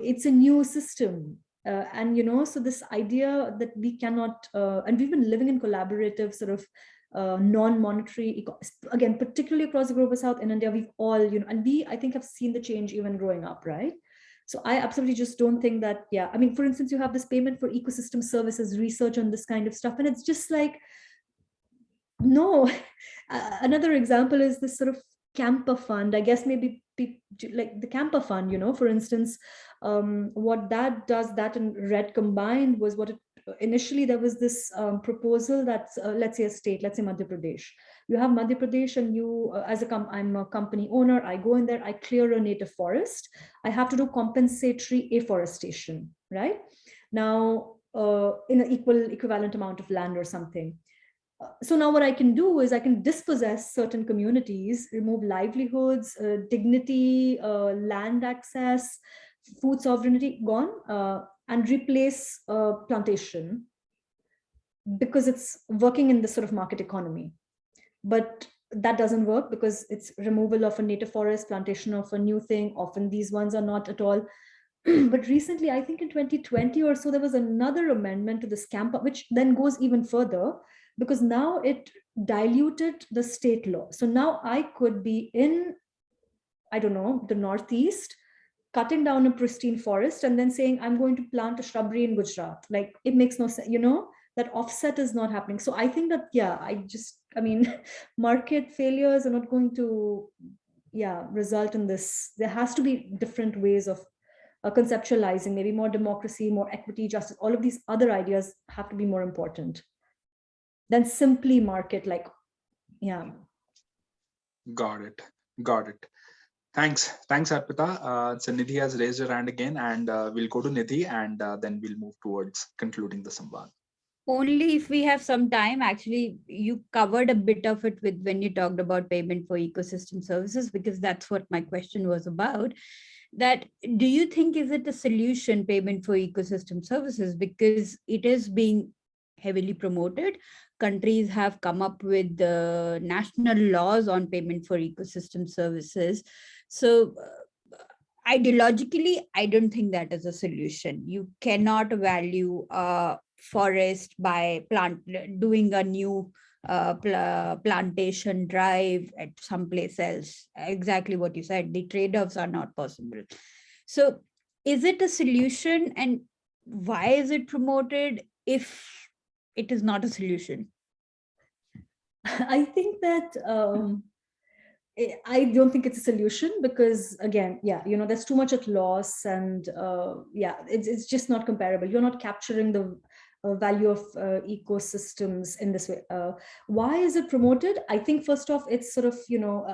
It's a new system. And, you know, so this idea that we cannot, and we've been living in collaborative sort of non-monetary, again, particularly across the global south in India, we've all, you know, and I think have seen the change even growing up, right? So I absolutely just don't think that, yeah, I mean, for instance, you have this payment for ecosystem services, research on this kind of stuff, and it's just like, no. Another example is this sort of camper fund. I guess maybe like the camper fund, you know, for instance, what that does, that and RED combined was what it, initially there was this proposal that's, let's say a state, let's say Madhya Pradesh. You have Madhya Pradesh and you, I'm a company owner, I go in there, I clear a native forest, I have to do compensatory afforestation, right? Now, in an equivalent amount of land or something. So now what I can do is I can dispossess certain communities, remove livelihoods, dignity, land access, food sovereignty, gone. and replace plantation because it's working in this sort of market economy. But that doesn't work because it's removal of a native forest, plantation of a new thing. Often these ones are not at all. But recently, I think in 2020 or so, there was another amendment to the SCAMPA, which then goes even further, because now it diluted the state law. So now I could be in, I don't know, the Northeast, cutting down a pristine forest and then saying, I'm going to plant a shrubbery in Gujarat. Like, it makes no sense, that offset is not happening. So I think that, I mean, market failures are not going to, result in this. There has to be different ways of conceptualizing, maybe more democracy, more equity, justice. All of these other ideas have to be more important than simply market, Got it. Thanks, Arpita. So Nidhi has raised her hand again, and we'll go to Nidhi, and then we'll move towards concluding the Samvaad. Only if we have some time. Actually, you covered a bit of it with when you talked about payment for ecosystem services, because that's what my question was about. That, do you think, is it a solution, payment for ecosystem services? Because it is being heavily promoted. Countries have come up with national laws on payment for ecosystem services. So ideologically, I don't think that is a solution. You cannot value forest by doing a new plantation drive at someplace else. Exactly what you said, the trade-offs are not possible. So is it a solution, and why is it promoted if it is not a solution? I think that I don't think it's a solution because, again, there's too much at loss, and it's just not comparable. You're not capturing the value of ecosystems in this way. Why is it promoted? I think first off, it's sort of,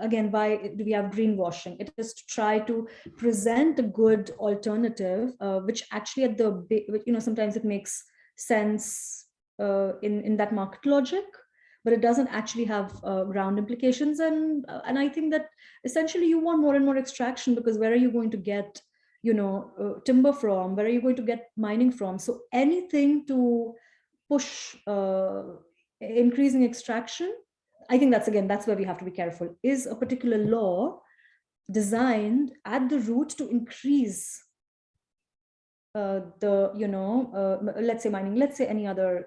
again, why do we have greenwashing? It is to try to present a good alternative, which actually at the, sometimes it makes sense in that market logic, but it doesn't actually have ground implications. And I think that essentially you want more and more extraction, because where are you going to get, timber from? Where are you going to get mining from? So anything to push increasing extraction, I think that's where we have to be careful. Is a particular law designed at the root to increase let's say mining, let's say any other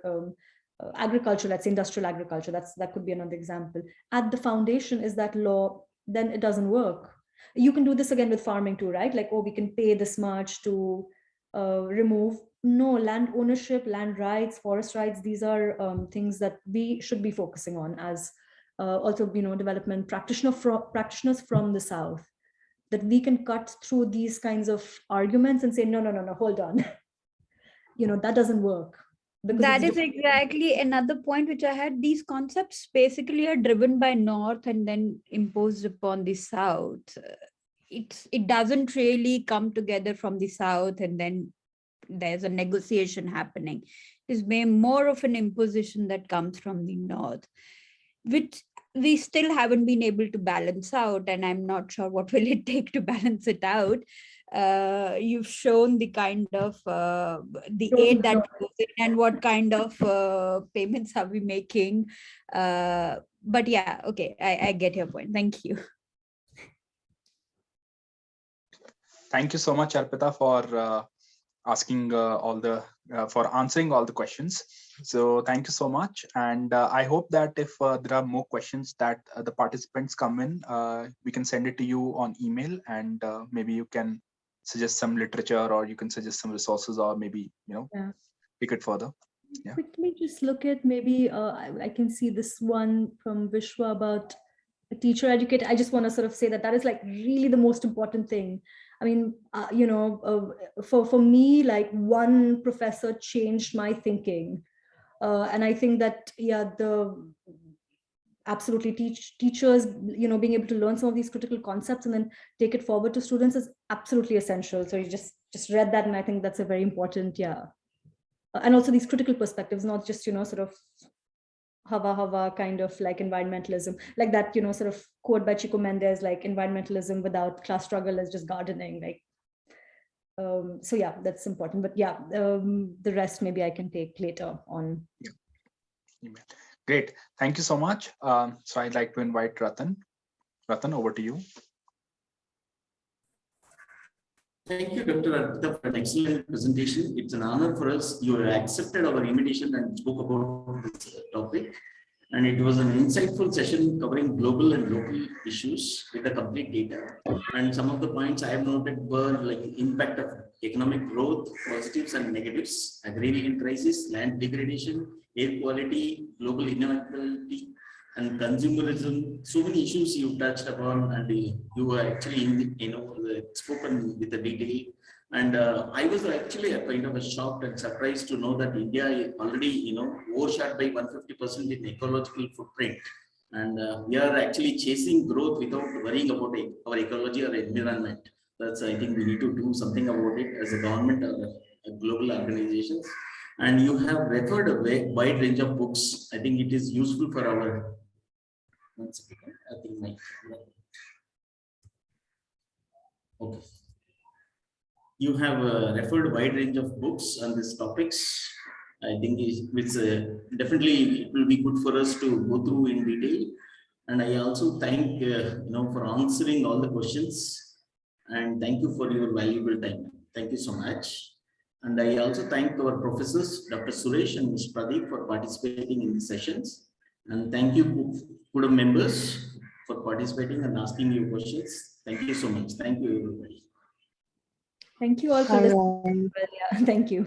agriculture, let's say industrial agriculture, that could be another example. At the foundation is that law, then it doesn't work. You can do this again with farming too, right? Like, we can pay this much to remove. No, land ownership, land rights, forest rights, these are things that we should be focusing on as also, development practitioners from the South, that we can cut through these kinds of arguments and say, no, hold on. That doesn't work. That is exactly another point which I had. These concepts basically are driven by North and then imposed upon the South. It doesn't really come together from the South and then there's a negotiation happening. It's more of an imposition that comes from the North, which we still haven't been able to balance out, and I'm not sure what will it take to balance it out. You've shown the kind of the aid that goes in and what kind of payments are we making. But yeah, okay, I get your point. Thank you. Thank you so much, Arpita, for asking for answering all the questions. So thank you so much. And I hope that if there are more questions that the participants come in, we can send it to you on email, and maybe you can suggest some literature, or you can suggest some resources, or maybe, pick it further. Yeah. Quickly just look at maybe, I can see this one from Vishwa about a teacher educator. I just want to sort of say that is like really the most important thing. I mean, for me, like one professor changed my thinking. And I think that, absolutely teachers, being able to learn some of these critical concepts and then take it forward to students is absolutely essential. So you just read that, and I think that's a very important, and also these critical perspectives, not just, sort of hava kind of like environmentalism, like that, sort of quote by Chico Mendes, like environmentalism without class struggle is just gardening. Like, So yeah, that's important. But yeah, the rest maybe I can take later on. Great. Thank you so much. So I'd like to invite Ratan. Ratan, over to you. Thank you, Dr. Arpita, for an excellent presentation. It's an honor for us. You accepted our invitation and spoke about this topic. And it was an insightful session covering global and local issues with the complete data. And some of the points I have noted were like impact of economic growth, positives and negatives, agrarian crisis, land degradation, air quality, global inequality, and consumerism. So many issues you touched upon, and you were actually spoken with the detail. And I was actually kind of shocked and surprised to know that India is already overshot by 150% in ecological footprint. And we are actually chasing growth without worrying about our ecology or environment. That's, I think we need to do something about it as a government or global organizations. And you have referred a wide range of books. I think it is useful for our. I think okay. You have referred a wide range of books on these topics. I think it's definitely it will be good for us to go through in detail. And I also thank for answering all the questions, and thank you for your valuable time. Thank you so much. And I also thank our professors, Dr. Suresh and Mr. Pradeep, for participating in the sessions. And thank you, Kudam members, for participating and asking your questions. Thank you so much. Thank you, everybody. Thank you all for this. Well, yeah, thank you.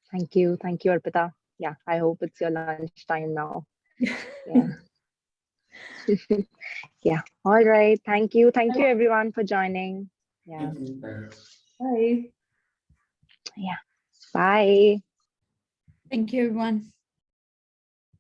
Thank you, Arpita. Yeah, I hope it's your lunch time now. Yeah. Yeah. All right. Thank you everyone for joining. Yeah. Bye. Yeah. Bye. Thank you, everyone.